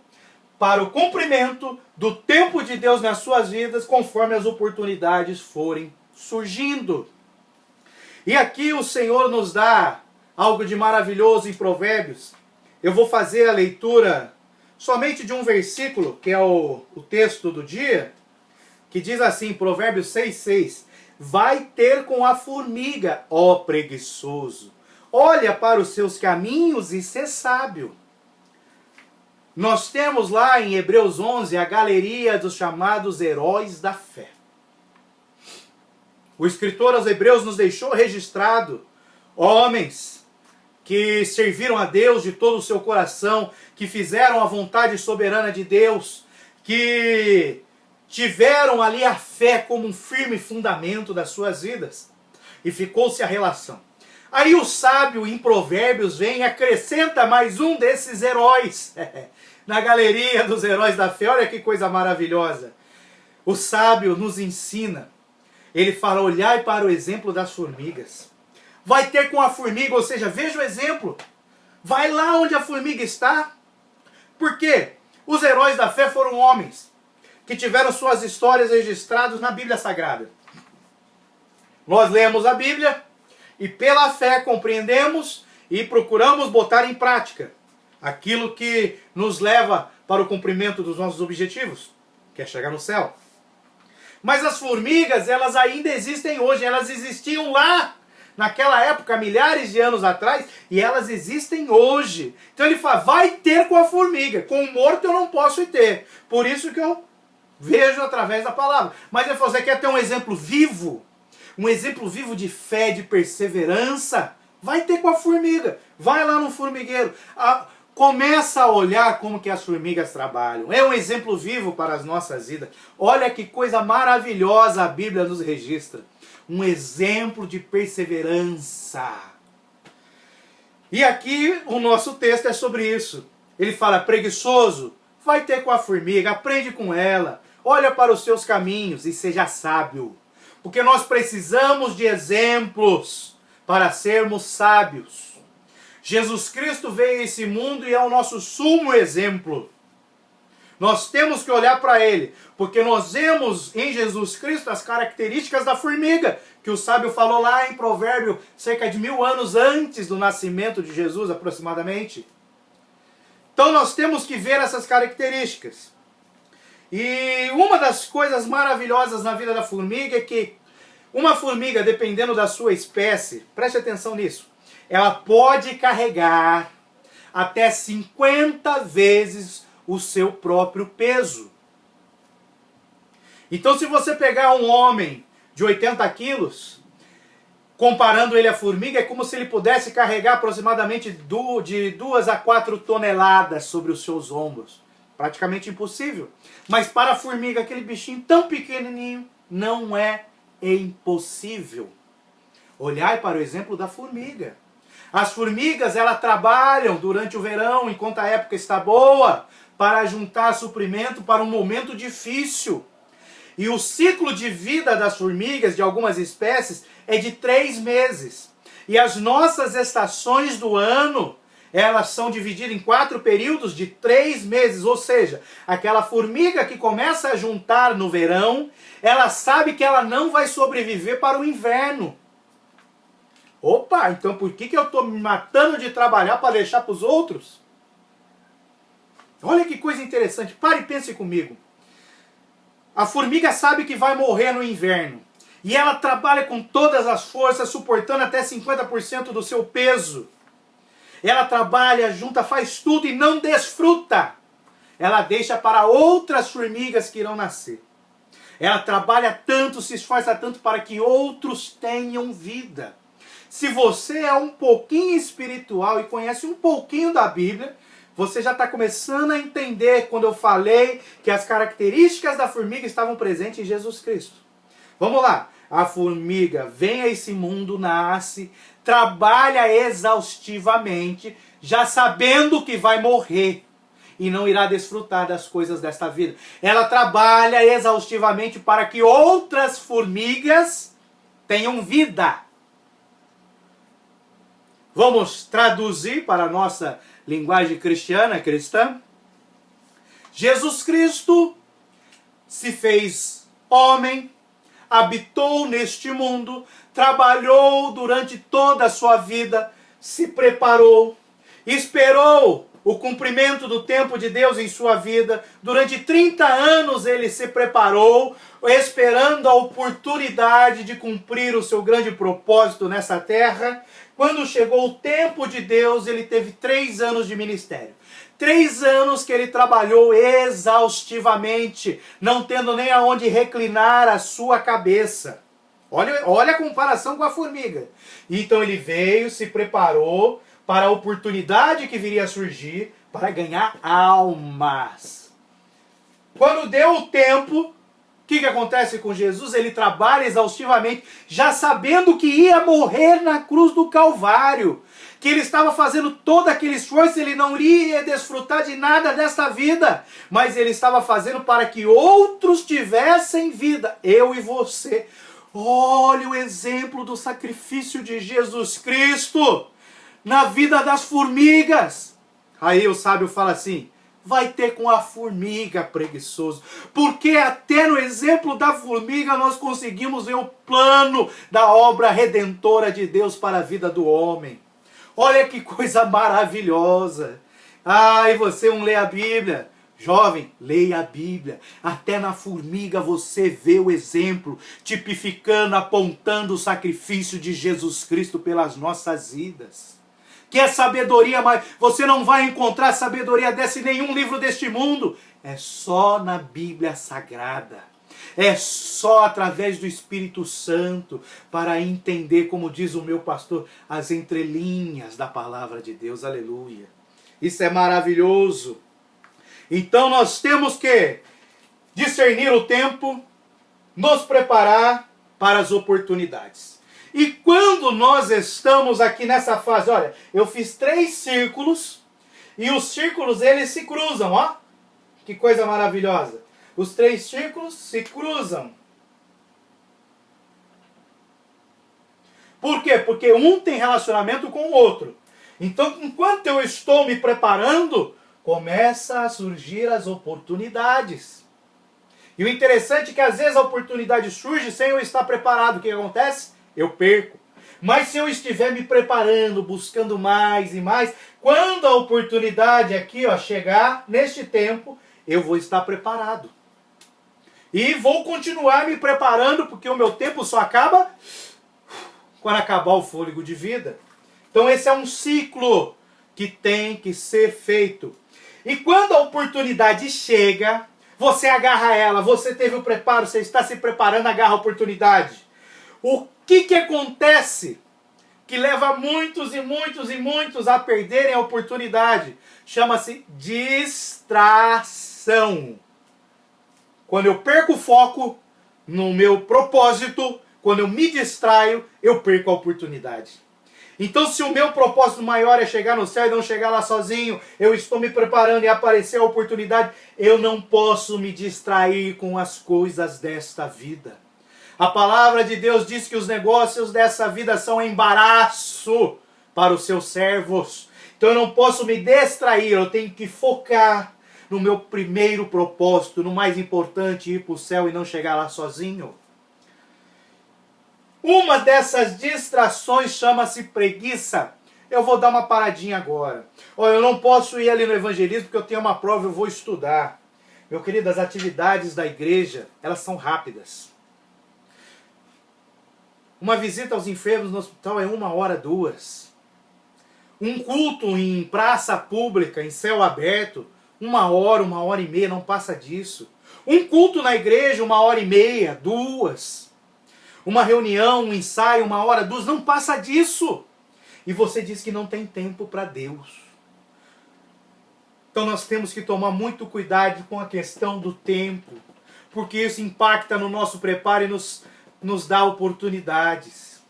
para o cumprimento do tempo de Deus nas suas vidas, conforme as oportunidades forem surgindo. E aqui o Senhor nos dá algo de maravilhoso em Provérbios. Eu vou fazer a leitura somente de um versículo, que é o texto do dia, que diz assim, Provérbios 6,6. Vai ter com a formiga, ó preguiçoso. Olha para os seus caminhos e ser sábio. Nós temos lá em Hebreus 11 a galeria dos chamados heróis da fé. O escritor aos Hebreus nos deixou registrado homens que serviram a Deus de todo o seu coração, que fizeram a vontade soberana de Deus, que tiveram ali a fé como um firme fundamento das suas vidas. E ficou-se a relação. Aí o sábio em Provérbios vem e acrescenta mais um desses heróis. Na galeria dos heróis da fé, olha que coisa maravilhosa. O sábio nos ensina Ele fala, olhai para o exemplo das formigas. Vai ter com a formiga, ou seja, veja o exemplo. Vai lá onde a formiga está. Por quê? Os heróis da fé foram homens que tiveram suas histórias registradas na Bíblia Sagrada. Nós lemos a Bíblia e pela fé compreendemos e procuramos botar em prática aquilo que nos leva para o cumprimento dos nossos objetivos, que é chegar no céu. Mas as formigas, elas ainda existem hoje, elas existiam lá naquela época, milhares de anos atrás, e elas existem hoje. Então ele fala, vai ter com a formiga, com o morto eu não posso ter. Por isso que eu vejo através da palavra. Mas ele falou, você quer ter um exemplo vivo? Um exemplo vivo de fé, de perseverança? Vai ter com a formiga. Vai lá no formigueiro. Começa a olhar como que as formigas trabalham. É um exemplo vivo para as nossas vidas. Olha que coisa maravilhosa a Bíblia nos registra. Um exemplo de perseverança. E aqui o nosso texto é sobre isso. Ele fala, preguiçoso, vai ter com a formiga, aprende com ela. Olha para os seus caminhos e seja sábio. Porque nós precisamos de exemplos para sermos sábios. Jesus Cristo veio a esse mundo e é o nosso sumo exemplo. Nós temos que olhar para Ele, porque nós vemos em Jesus Cristo as características da formiga, que o sábio falou lá em Provérbio, cerca de 1000 anos antes do nascimento de Jesus, aproximadamente. Então nós temos que ver essas características. E uma das coisas maravilhosas na vida da formiga é que uma formiga, dependendo da sua espécie, preste atenção nisso, ela pode carregar até 50 vezes o seu próprio peso. Então se você pegar um homem de 80 quilos, comparando ele à formiga, é como se ele pudesse carregar aproximadamente de 2 a 4 toneladas sobre os seus ombros. Praticamente impossível. Mas para a formiga, aquele bichinho tão pequenininho, não é impossível. Olhai para o exemplo da formiga. As formigas, elas trabalham durante o verão, enquanto a época está boa, para juntar suprimento para um momento difícil. E o ciclo de vida das formigas, de algumas espécies, é de 3 meses. E as nossas estações do ano, elas são divididas em 4 períodos de 3 meses. Ou seja, aquela formiga que começa a juntar no verão, ela sabe que ela não vai sobreviver para o inverno. Opa, então por que eu estou me matando de trabalhar para deixar para os outros? Olha que coisa interessante, pare e pense comigo. A formiga sabe que vai morrer no inverno. E ela trabalha com todas as forças, suportando até 50% do seu peso. Ela trabalha, junta, faz tudo e não desfruta. Ela deixa para outras formigas que irão nascer. Ela trabalha tanto, se esforça tanto para que outros tenham vida. Se você é um pouquinho espiritual e conhece um pouquinho da Bíblia, você já está começando a entender quando eu falei que as características da formiga estavam presentes em Jesus Cristo. Vamos lá. A formiga vem a esse mundo, nasce, trabalha exaustivamente, já sabendo que vai morrer e não irá desfrutar das coisas desta vida. Ela trabalha exaustivamente para que outras formigas tenham vida. Vamos traduzir para a nossa linguagem cristiana, cristã. Jesus Cristo se fez homem, habitou neste mundo, trabalhou durante toda a sua vida, se preparou, esperou o cumprimento do tempo de Deus em sua vida. Durante 30 anos ele se preparou, esperando a oportunidade de cumprir o seu grande propósito nessa terra. Quando chegou o tempo de Deus, ele teve 3 anos de ministério. 3 anos que ele trabalhou exaustivamente, não tendo nem aonde reclinar a sua cabeça. Olha a comparação com a formiga. Então ele veio, se preparou para a oportunidade que viria a surgir para ganhar almas. Quando deu o tempo, o que acontece com Jesus? Ele trabalha exaustivamente, já sabendo que ia morrer na cruz do Calvário. Que ele estava fazendo todo aquele esforço, ele não iria desfrutar de nada desta vida. Mas ele estava fazendo para que outros tivessem vida. Eu e você. Olha o exemplo do sacrifício de Jesus Cristo na vida das formigas. Aí o sábio fala assim, vai ter com a formiga, preguiçoso. Porque até no exemplo da formiga nós conseguimos ver o plano da obra redentora de Deus para a vida do homem. Olha que coisa maravilhosa. Ah, e você não lê a Bíblia? Jovem, leia a Bíblia. Até na formiga você vê o exemplo, tipificando, apontando o sacrifício de Jesus Cristo pelas nossas vidas. Que é sabedoria, mas você não vai encontrar sabedoria dessa em nenhum livro deste mundo. É só na Bíblia Sagrada. É só através do Espírito Santo para entender, como diz o meu pastor, as entrelinhas da palavra de Deus. Aleluia. Isso é maravilhoso. Então nós temos que discernir o tempo, nos preparar para as oportunidades. E quando nós estamos aqui nessa fase, olha, eu fiz 3 círculos e os círculos eles se cruzam, ó. Que coisa maravilhosa. Os 3 círculos se cruzam. Por quê? Porque um tem relacionamento com o outro. Então, enquanto eu estou me preparando, começa a surgir as oportunidades. E o interessante é que às vezes a oportunidade surge sem eu estar preparado. O que acontece? Eu perco. Mas se eu estiver me preparando, buscando mais e mais, quando a oportunidade aqui chegar, neste tempo, eu vou estar preparado. E vou continuar me preparando, porque o meu tempo só acaba quando acabar o fôlego de vida. Então esse é um ciclo que tem que ser feito. E quando a oportunidade chega, você agarra ela, você teve o preparo, você está se preparando, agarra a oportunidade. O que acontece que leva muitos e muitos e muitos a perderem a oportunidade? Chama-se distração. Quando eu perco o foco no meu propósito, quando eu me distraio, eu perco a oportunidade. Então, se o meu propósito maior é chegar no céu e não chegar lá sozinho, eu estou me preparando e aparecer a oportunidade, eu não posso me distrair com as coisas desta vida. A palavra de Deus diz que os negócios dessa vida são embaraço para os seus servos. Então eu não posso me distrair, eu tenho que focar no meu primeiro propósito, no mais importante, ir para o céu e não chegar lá sozinho. Uma dessas distrações chama-se preguiça. Eu vou dar uma paradinha agora. Olha, eu não posso ir ali no evangelismo porque eu tenho uma prova, eu vou estudar. Meu querido, as atividades da igreja, elas são rápidas. Uma visita aos enfermos no hospital é 1 hora, 2. Um culto em praça pública, em céu aberto, 1 hora, 1h30, não passa disso. Um culto na igreja, 1h30, 2. Uma reunião, um ensaio, 1 hora, 2, não passa disso. E você diz que não tem tempo para Deus. Então nós temos que tomar muito cuidado com a questão do tempo, porque isso impacta no nosso preparo e nos dá oportunidades.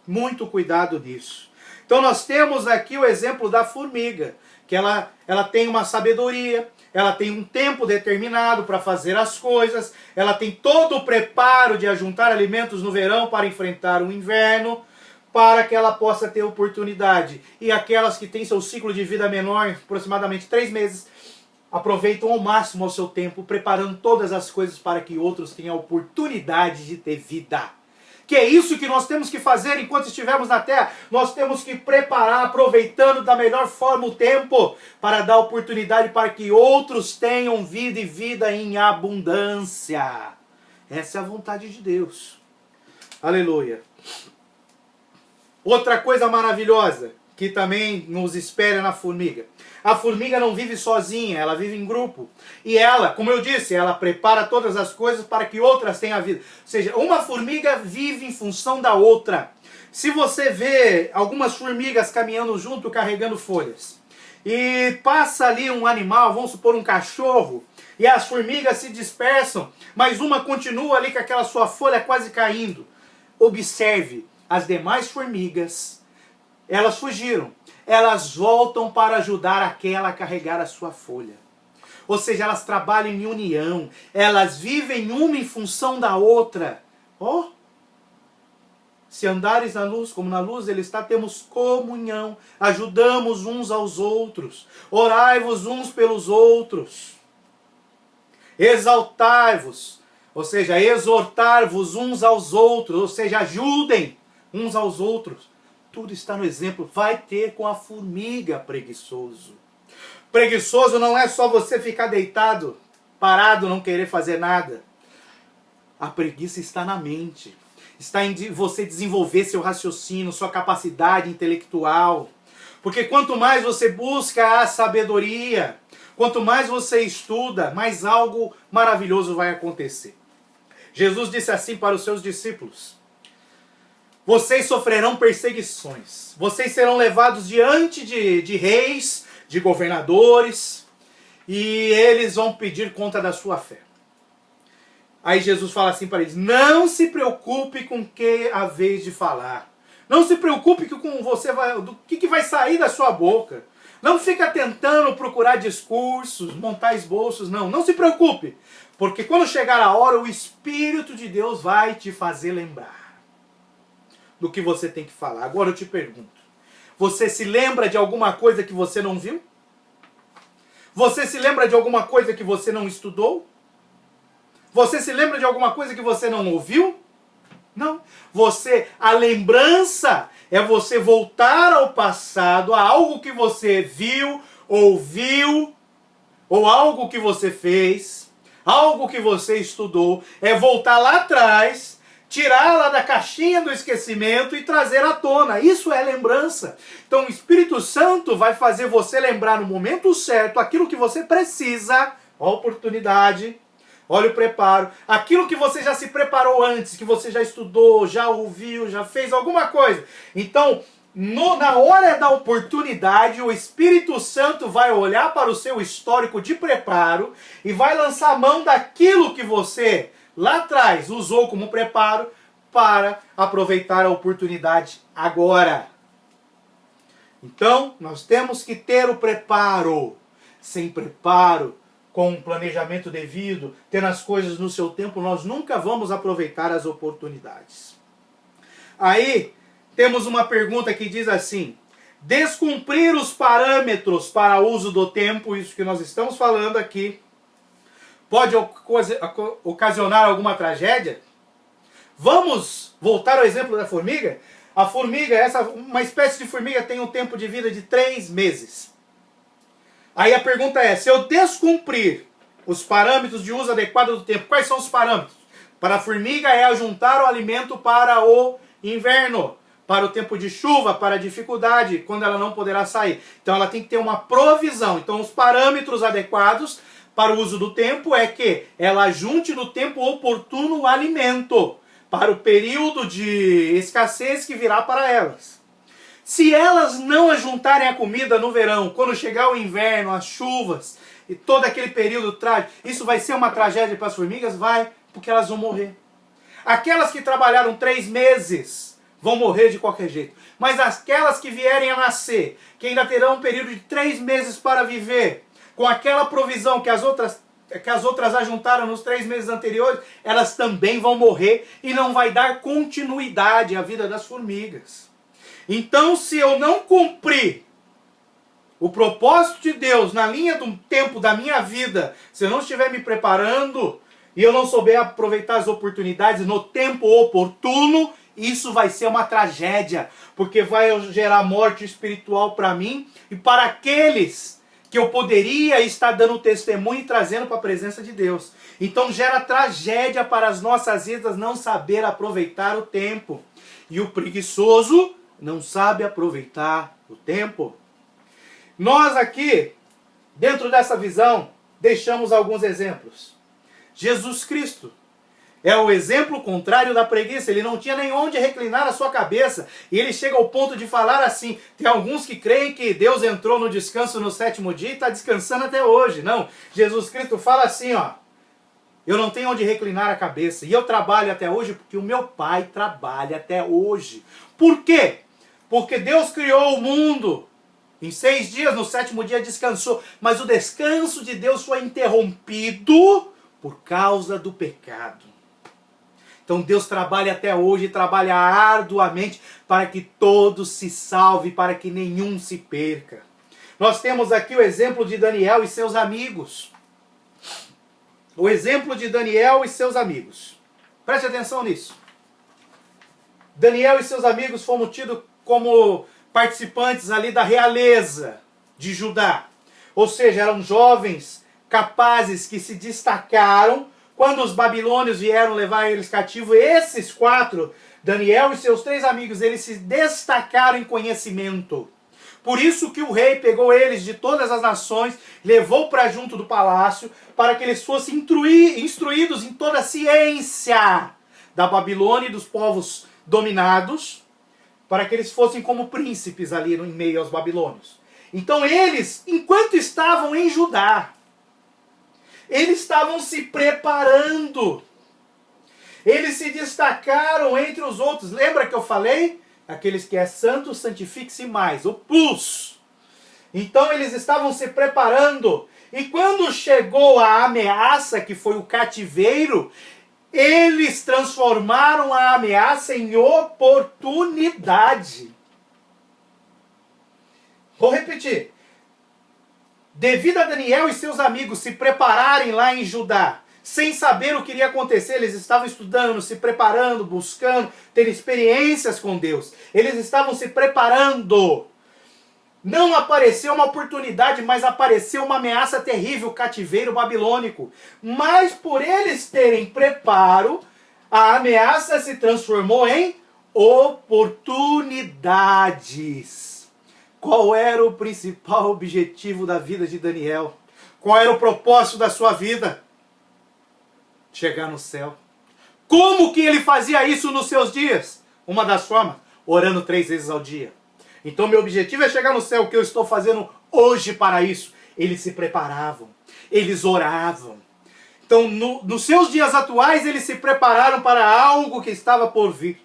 Muito cuidado nisso. Então nós temos aqui o exemplo da formiga, que ela tem uma sabedoria, ela tem um tempo determinado para fazer as coisas, ela tem todo o preparo de ajuntar alimentos no verão para enfrentar o inverno, para que ela possa ter oportunidade. E aquelas que têm seu ciclo de vida menor, aproximadamente 3 meses, aproveitam ao máximo o seu tempo, preparando todas as coisas para que outros tenham a oportunidade de ter vida. Que é isso que nós temos que fazer enquanto estivermos na terra. Nós temos que preparar, aproveitando da melhor forma o tempo, para dar oportunidade para que outros tenham vida e vida em abundância. Essa é a vontade de Deus. Aleluia. Outra coisa maravilhosa que também nos espera na formiga. A formiga não vive sozinha, ela vive em grupo. E ela, como eu disse, ela prepara todas as coisas para que outras tenham vida. Ou seja, uma formiga vive em função da outra. Se você vê algumas formigas caminhando junto, carregando folhas, e passa ali um animal, vamos supor um cachorro, e as formigas se dispersam, mas uma continua ali com aquela sua folha quase caindo. Observe, as demais formigas, elas fugiram. Elas voltam para ajudar aquela a carregar a sua folha. Ou seja, elas trabalham em união. Elas vivem uma em função da outra. Oh, Se andares na luz, como na luz ele está, temos comunhão, ajudamos uns aos outros, orai-vos uns pelos outros, exaltai-vos, ou seja, exortar-vos uns aos outros, ou seja, ajudem uns aos outros. Tudo está no exemplo. Vai ter com a formiga, preguiçoso. Preguiçoso não é só você ficar deitado, parado, não querer fazer nada. A preguiça está na mente. Está em você desenvolver seu raciocínio, sua capacidade intelectual. Porque quanto mais você busca a sabedoria, quanto mais você estuda, mais algo maravilhoso vai acontecer. Jesus disse assim para os seus discípulos: vocês sofrerão perseguições, vocês serão levados diante de reis, de governadores, e eles vão pedir conta da sua fé. Aí Jesus fala assim para eles: não se preocupe com o que haveis de falar. Não se preocupe com você do que vai sair da sua boca. Não fica tentando procurar discursos, montar esboços, não. Não se preocupe, porque quando chegar a hora, o Espírito de Deus vai te fazer lembrar do que você tem que falar. Agora eu te pergunto, você se lembra de alguma coisa que você não viu? Você se lembra de alguma coisa que você não estudou? Você se lembra de alguma coisa que você não ouviu? Não. A lembrança é você voltar ao passado, a algo que você viu, ouviu, ou algo que você fez, algo que você estudou, é voltar lá atrás, tirá-la da caixinha do esquecimento e trazer à tona. Isso é lembrança. Então o Espírito Santo vai fazer você lembrar no momento certo aquilo que você precisa, a oportunidade, olha o preparo, aquilo que você já se preparou antes, que você já estudou, já ouviu, já fez alguma coisa. Então, na hora da oportunidade, o Espírito Santo vai olhar para o seu histórico de preparo e vai lançar a mão daquilo que você lá atrás usou como preparo para aproveitar a oportunidade agora. Então, nós temos que ter o preparo. Sem preparo, com um planejamento devido, tendo as coisas no seu tempo, nós nunca vamos aproveitar as oportunidades. Aí, temos uma pergunta que diz assim: descumprir os parâmetros para uso do tempo, isso que nós estamos falando aqui, pode ocasionar alguma tragédia? Vamos voltar ao exemplo da formiga? A formiga, uma espécie de formiga tem um tempo de vida de 3 meses. Aí a pergunta é, se eu descumprir os parâmetros de uso adequado do tempo, quais são os parâmetros? Para a formiga é ajuntar o alimento para o inverno, para o tempo de chuva, para a dificuldade, quando ela não poderá sair. Então ela tem que ter uma provisão. Então os parâmetros adequados para o uso do tempo é que ela ajunte no tempo oportuno o alimento, para o período de escassez que virá para elas. Se elas não ajuntarem a comida no verão, quando chegar o inverno, as chuvas e todo aquele período trágico, isso vai ser uma tragédia para as formigas? Vai, porque elas vão morrer. Aquelas que trabalharam 3 meses vão morrer de qualquer jeito. Mas aquelas que vierem a nascer, que ainda terão um período de 3 meses para viver, com aquela provisão que as outras ajuntaram nos 3 meses anteriores, elas também vão morrer e não vai dar continuidade à vida das formigas. Então, se eu não cumprir o propósito de Deus na linha do tempo da minha vida, se eu não estiver me preparando e eu não souber aproveitar as oportunidades no tempo oportuno, isso vai ser uma tragédia, porque vai gerar morte espiritual para mim e para aqueles que eu poderia estar dando testemunho e trazendo para a presença de Deus. Então gera tragédia para as nossas vidas não saber aproveitar o tempo. E o preguiçoso não sabe aproveitar o tempo. Nós aqui, dentro dessa visão, deixamos alguns exemplos. Jesus Cristo é o exemplo contrário da preguiça. Ele não tinha nem onde reclinar a sua cabeça. E ele chega ao ponto de falar assim. Tem alguns que creem que Deus entrou no descanso no 7º dia e está descansando até hoje. Não. Jesus Cristo fala assim, ó. Eu não tenho onde reclinar a cabeça. E eu trabalho até hoje porque o meu Pai trabalha até hoje. Por quê? Porque Deus criou o mundo. Em 6 dias, no 7º dia descansou. Mas o descanso de Deus foi interrompido por causa do pecado. Então Deus trabalha até hoje, trabalha arduamente para que todos se salvem, para que nenhum se perca. Nós temos aqui o exemplo de Daniel e seus amigos. O exemplo de Daniel e seus amigos. Preste atenção nisso. Daniel e seus amigos foram tidos como participantes ali da realeza de Judá. Ou seja, eram jovens capazes que se destacaram quando os babilônios vieram levar eles cativos. Esses 4, Daniel e seus 3 amigos, eles se destacaram em conhecimento. Por isso que o rei pegou eles de todas as nações, levou para junto do palácio, para que eles fossem instruídos em toda a ciência da Babilônia e dos povos dominados, para que eles fossem como príncipes ali em meio aos babilônios. Então eles, enquanto estavam em Judá, eles estavam se preparando. Eles se destacaram entre os outros. Lembra que eu falei? Aqueles que é santo, santifique-se mais. O plus. Então eles estavam se preparando. E quando chegou a ameaça, que foi o cativeiro, eles transformaram a ameaça em oportunidade. Vou repetir. Devido a Daniel e seus amigos se prepararem lá em Judá, sem saber o que iria acontecer, eles estavam estudando, se preparando, buscando, ter experiências com Deus. Eles estavam se preparando. Não apareceu uma oportunidade, mas apareceu uma ameaça terrível, o cativeiro babilônico. Mas por eles terem preparo, a ameaça se transformou em oportunidades. Qual era o principal objetivo da vida de Daniel? Qual era o propósito da sua vida? Chegar no céu. Como que ele fazia isso nos seus dias? Uma das formas, orando 3 vezes ao dia. Então meu objetivo é chegar no céu. O que eu estou fazendo hoje para isso? Eles se preparavam, eles oravam. Então nos seus dias atuais eles se prepararam para algo que estava por vir.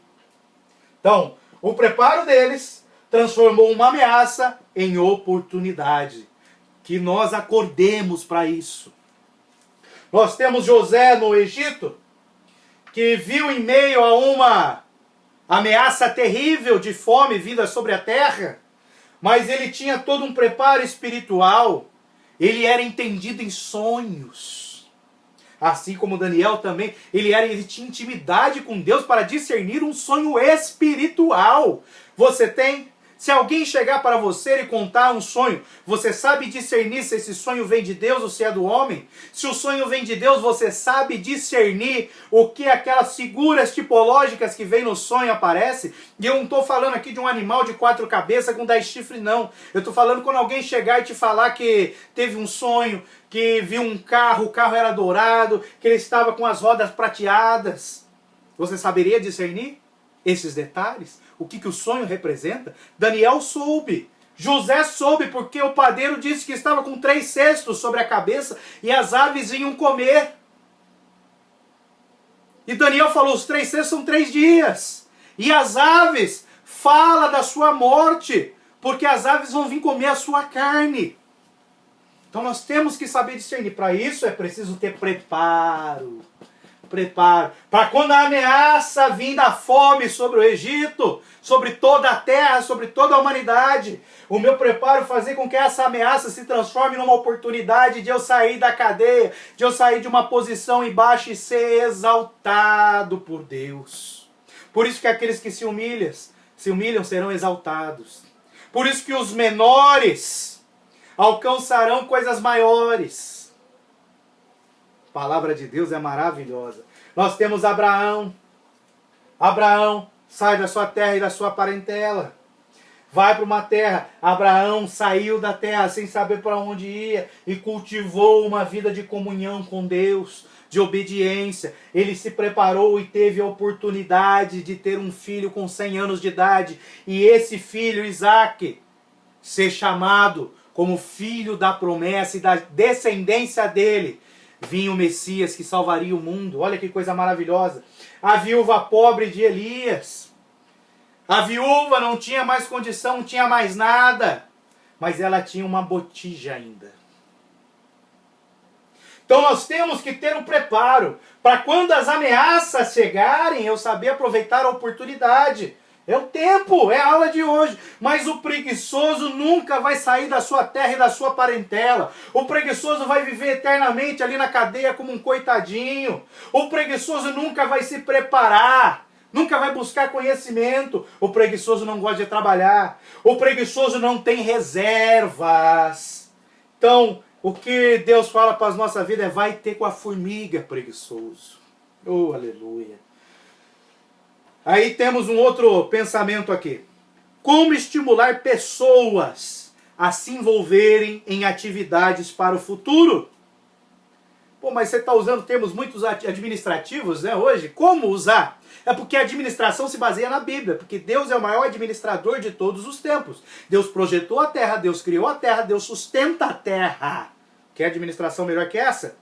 Então o preparo deles transformou uma ameaça em oportunidade. Que nós acordemos para isso. Nós temos José no Egito, que viu em meio a uma ameaça terrível de fome vinda sobre a terra, mas ele tinha todo um preparo espiritual. Ele era entendido em sonhos. Assim como Daniel também, ele tinha intimidade com Deus para discernir um sonho espiritual. Você tem? Se alguém chegar para você e contar um sonho, você sabe discernir se esse sonho vem de Deus ou se é do homem? Se o sonho vem de Deus, você sabe discernir o que aquelas figuras tipológicas que vem no sonho aparece? E eu não estou falando aqui de um animal de 4 cabeças com 10 chifres, não. Eu estou falando quando alguém chegar e te falar que teve um sonho, que viu um carro, o carro era dourado, que ele estava com as rodas prateadas. Você saberia discernir esses detalhes? O que o sonho representa? Daniel soube. José soube porque o padeiro disse que estava com 3 cestos sobre a cabeça e as aves vinham comer. E Daniel falou, os 3 cestos são 3 dias. E as aves fala da sua morte, porque as aves vão vir comer a sua carne. Então nós temos que saber discernir. Para isso é preciso ter preparo. Preparo. Para quando a ameaça vir da fome sobre o Egito, sobre toda a terra, sobre toda a humanidade, o meu preparo fazer com que essa ameaça se transforme numa oportunidade de eu sair da cadeia, de eu sair de uma posição embaixo e ser exaltado por Deus. Por isso que aqueles que se humilham serão exaltados. Por isso que os menores alcançarão coisas maiores. A palavra de Deus é maravilhosa. Nós temos Abraão. Abraão sai da sua terra e da sua parentela. Vai para uma terra. Abraão saiu da terra sem saber para onde ia e cultivou uma vida de comunhão com Deus, de obediência. Ele se preparou e teve a oportunidade de ter um filho com 100 anos de idade. E esse filho, Isaque, ser chamado como filho da promessa e da descendência dele, vinha o Messias que salvaria o mundo. Olha que coisa maravilhosa. A viúva pobre de Elias. A viúva não tinha mais condição, não tinha mais nada. Mas ela tinha uma botija ainda. Então nós temos que ter um preparo para quando as ameaças chegarem, eu saber aproveitar a oportunidade. É o tempo, é a aula de hoje. Mas o preguiçoso nunca vai sair da sua terra e da sua parentela. O preguiçoso vai viver eternamente ali na cadeia como um coitadinho. O preguiçoso nunca vai se preparar. Nunca vai buscar conhecimento. O preguiçoso não gosta de trabalhar. O preguiçoso não tem reservas. Então, o que Deus fala para a nossa vida é: vai ter com a formiga, preguiçoso. Oh, aleluia. Aí temos um outro pensamento aqui. Como estimular pessoas a se envolverem em atividades para o futuro? Pô, mas você está usando termos muito administrativos, né, hoje? Como usar? É porque a administração se baseia na Bíblia, porque Deus é o maior administrador de todos os tempos. Deus projetou a terra, Deus criou a terra, Deus sustenta a terra. Quer administração melhor que essa?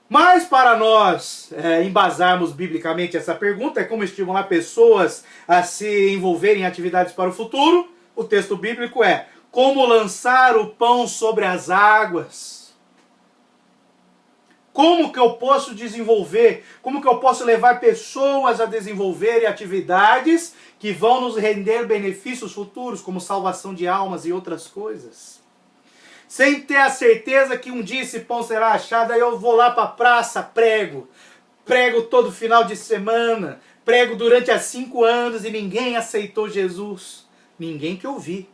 Mas para nós embasarmos biblicamente essa pergunta, é como estimular pessoas a se envolverem em atividades para o futuro, o texto bíblico é: como lançar o pão sobre as águas. Como que eu posso desenvolver, como que eu posso levar pessoas a desenvolverem atividades que vão nos render benefícios futuros, como salvação de almas e outras coisas? Sem ter a certeza que um dia esse pão será achado, aí eu vou lá para a praça, prego todo final de semana, prego durante 5 anos e ninguém aceitou Jesus. Ninguém que eu vi.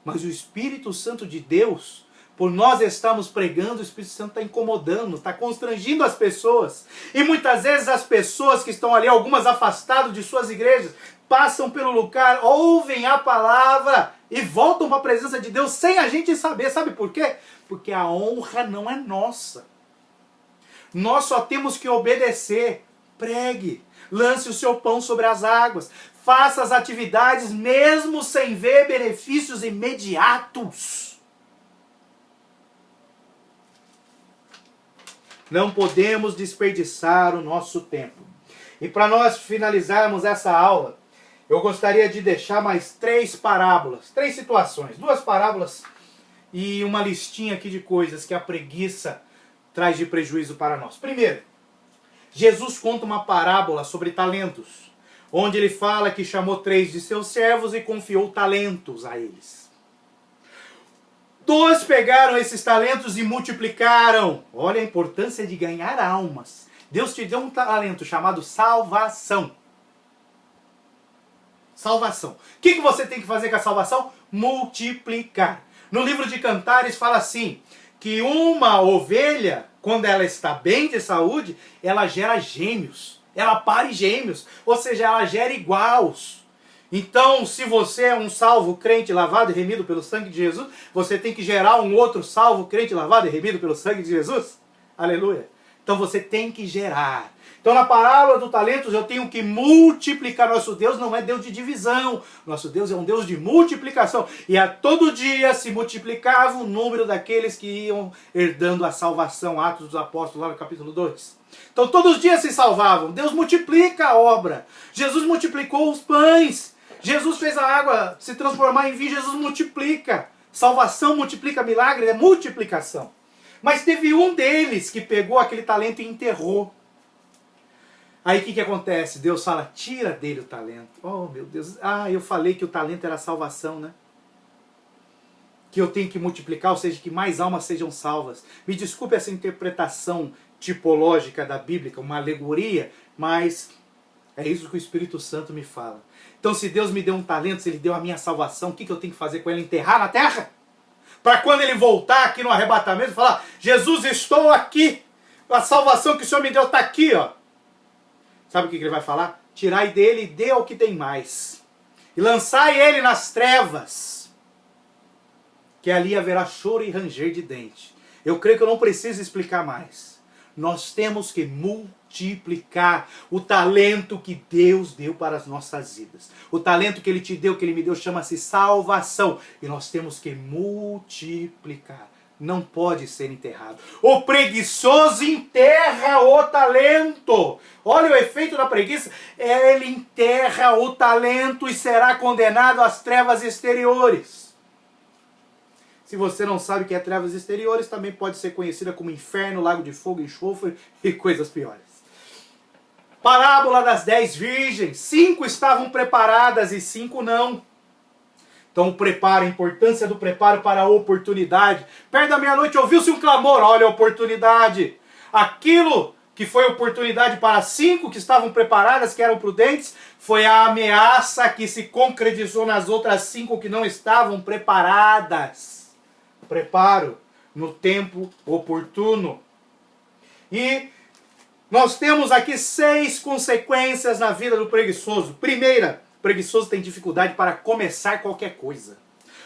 Mas o Espírito Santo de Deus, por nós estamos pregando, o Espírito Santo está incomodando, está constrangindo as pessoas. E muitas vezes as pessoas que estão ali, algumas afastadas de suas igrejas, passam pelo lugar, ouvem a palavra e voltam para a presença de Deus sem a gente saber. Sabe por quê? Porque a honra não é nossa. Nós só temos que obedecer. Pregue, lance o seu pão sobre as águas, faça as atividades mesmo sem ver benefícios imediatos. Não podemos desperdiçar o nosso tempo. E para nós finalizarmos essa aula, eu gostaria de deixar mais 3 parábolas, 3 situações, 2 parábolas e uma listinha aqui de coisas que a preguiça traz de prejuízo para nós. Primeiro, Jesus conta uma parábola sobre talentos, onde ele fala que chamou 3 de seus servos e confiou talentos a eles. 2 pegaram esses talentos e multiplicaram. Olha a importância de ganhar almas. Deus te deu um talento chamado salvação. Salvação. O que você tem que fazer com a salvação? Multiplicar. No livro de Cantares fala assim, que uma ovelha, quando ela está bem de saúde, ela gera gêmeos. Ela pare gêmeos. Ou seja, ela gera iguais. Então, se você é um salvo, crente, lavado e remido pelo sangue de Jesus, você tem que gerar um outro salvo, crente, lavado e remido pelo sangue de Jesus. Aleluia. Então você tem que gerar. Então na parábola do talentos eu tenho que multiplicar. Nosso Deus não é Deus de divisão. Nosso Deus é um Deus de multiplicação. E a todo dia se multiplicava o número daqueles que iam herdando a salvação. Atos dos Apóstolos, lá no capítulo 2. Então todos os dias se salvavam. Deus multiplica a obra. Jesus multiplicou os pães. Jesus fez a água se transformar em vinho. Jesus multiplica. Salvação multiplica milagre, é multiplicação. Mas teve um deles que pegou aquele talento e enterrou. Aí o que acontece? Deus fala, tira dele o talento. Oh meu Deus, eu falei que o talento era a salvação, né? Que eu tenho que multiplicar, ou seja, que mais almas sejam salvas. Me desculpe essa interpretação tipológica da Bíblia, uma alegoria, mas é isso que o Espírito Santo me fala. Então se Deus me deu um talento, se Ele deu a minha salvação, o que eu tenho que fazer com ele? Enterrar na terra? Para quando Ele voltar aqui no arrebatamento, falar, Jesus, estou aqui. A salvação que o Senhor me deu está aqui, ó. Sabe o que Ele vai falar? Tirai dele e dê ao que tem mais. E lançai ele nas trevas. Que ali haverá choro e ranger de dente. Eu creio que eu não preciso explicar mais. Nós temos que multiplicar o talento que Deus deu para as nossas vidas. O talento que Ele te deu, que Ele me deu, chama-se salvação. E nós temos que multiplicar. Não pode ser enterrado. O preguiçoso enterra o talento. Olha o efeito da preguiça. Ele enterra o talento e será condenado às trevas exteriores. Se você não sabe o que é trevas exteriores, também pode ser conhecida como inferno, lago de fogo, enxofre e coisas piores. Parábola das 10 virgens. 5 estavam preparadas e 5 não. Então o preparo, a importância do preparo para a oportunidade. Perto da meia-noite ouviu-se um clamor, olha a oportunidade. Aquilo que foi oportunidade para 5 que estavam preparadas, que eram prudentes, foi a ameaça que se concretizou nas outras 5 que não estavam preparadas. Preparo no tempo oportuno. E nós temos aqui 6 consequências na vida do preguiçoso. Primeira, o preguiçoso tem dificuldade para começar qualquer coisa.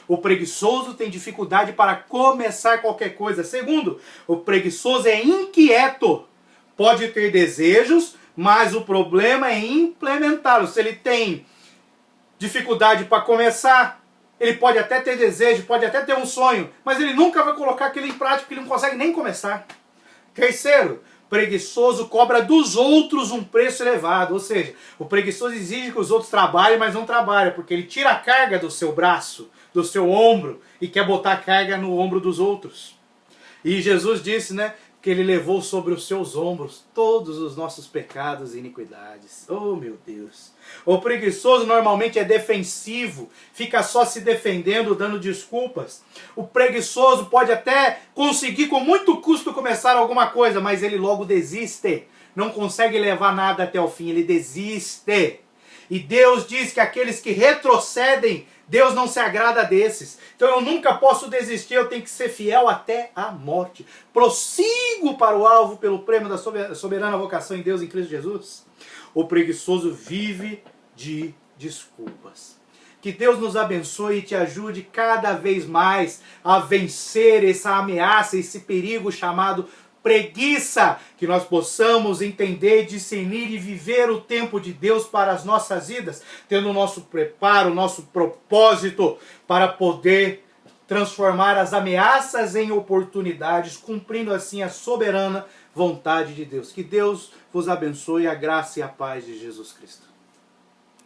O preguiçoso tem dificuldade para começar qualquer coisa. Segundo, o preguiçoso é inquieto. Pode ter desejos, mas o problema é implementá-los. Se ele tem dificuldade para começar, ele pode até ter desejo, pode até ter um sonho, mas ele nunca vai colocar aquilo em prática porque ele não consegue nem começar. Terceiro, preguiçoso cobra dos outros um preço elevado. Ou seja, o preguiçoso exige que os outros trabalhem, mas não trabalha, porque ele tira a carga do seu braço, do seu ombro, e quer botar a carga no ombro dos outros. E Jesus disse, né, que ele levou sobre os seus ombros todos os nossos pecados e iniquidades. Oh, meu Deus! O preguiçoso normalmente é defensivo, fica só se defendendo, dando desculpas. O preguiçoso pode até conseguir com muito custo começar alguma coisa, mas ele logo desiste. Não consegue levar nada até o fim, ele desiste. E Deus diz que aqueles que retrocedem, Deus não se agrada desses. Então eu nunca posso desistir, eu tenho que ser fiel até a morte. Prossigo para o alvo pelo prêmio da soberana vocação em Deus em Cristo Jesus. O preguiçoso vive de desculpas. Que Deus nos abençoe e te ajude cada vez mais a vencer essa ameaça, esse perigo chamado preguiça, que nós possamos entender, discernir e viver o tempo de Deus para as nossas vidas, tendo o nosso preparo, o nosso propósito para poder transformar as ameaças em oportunidades, cumprindo assim a soberana vontade de Deus. Que Deus vos abençoe, a graça e a paz de Jesus Cristo.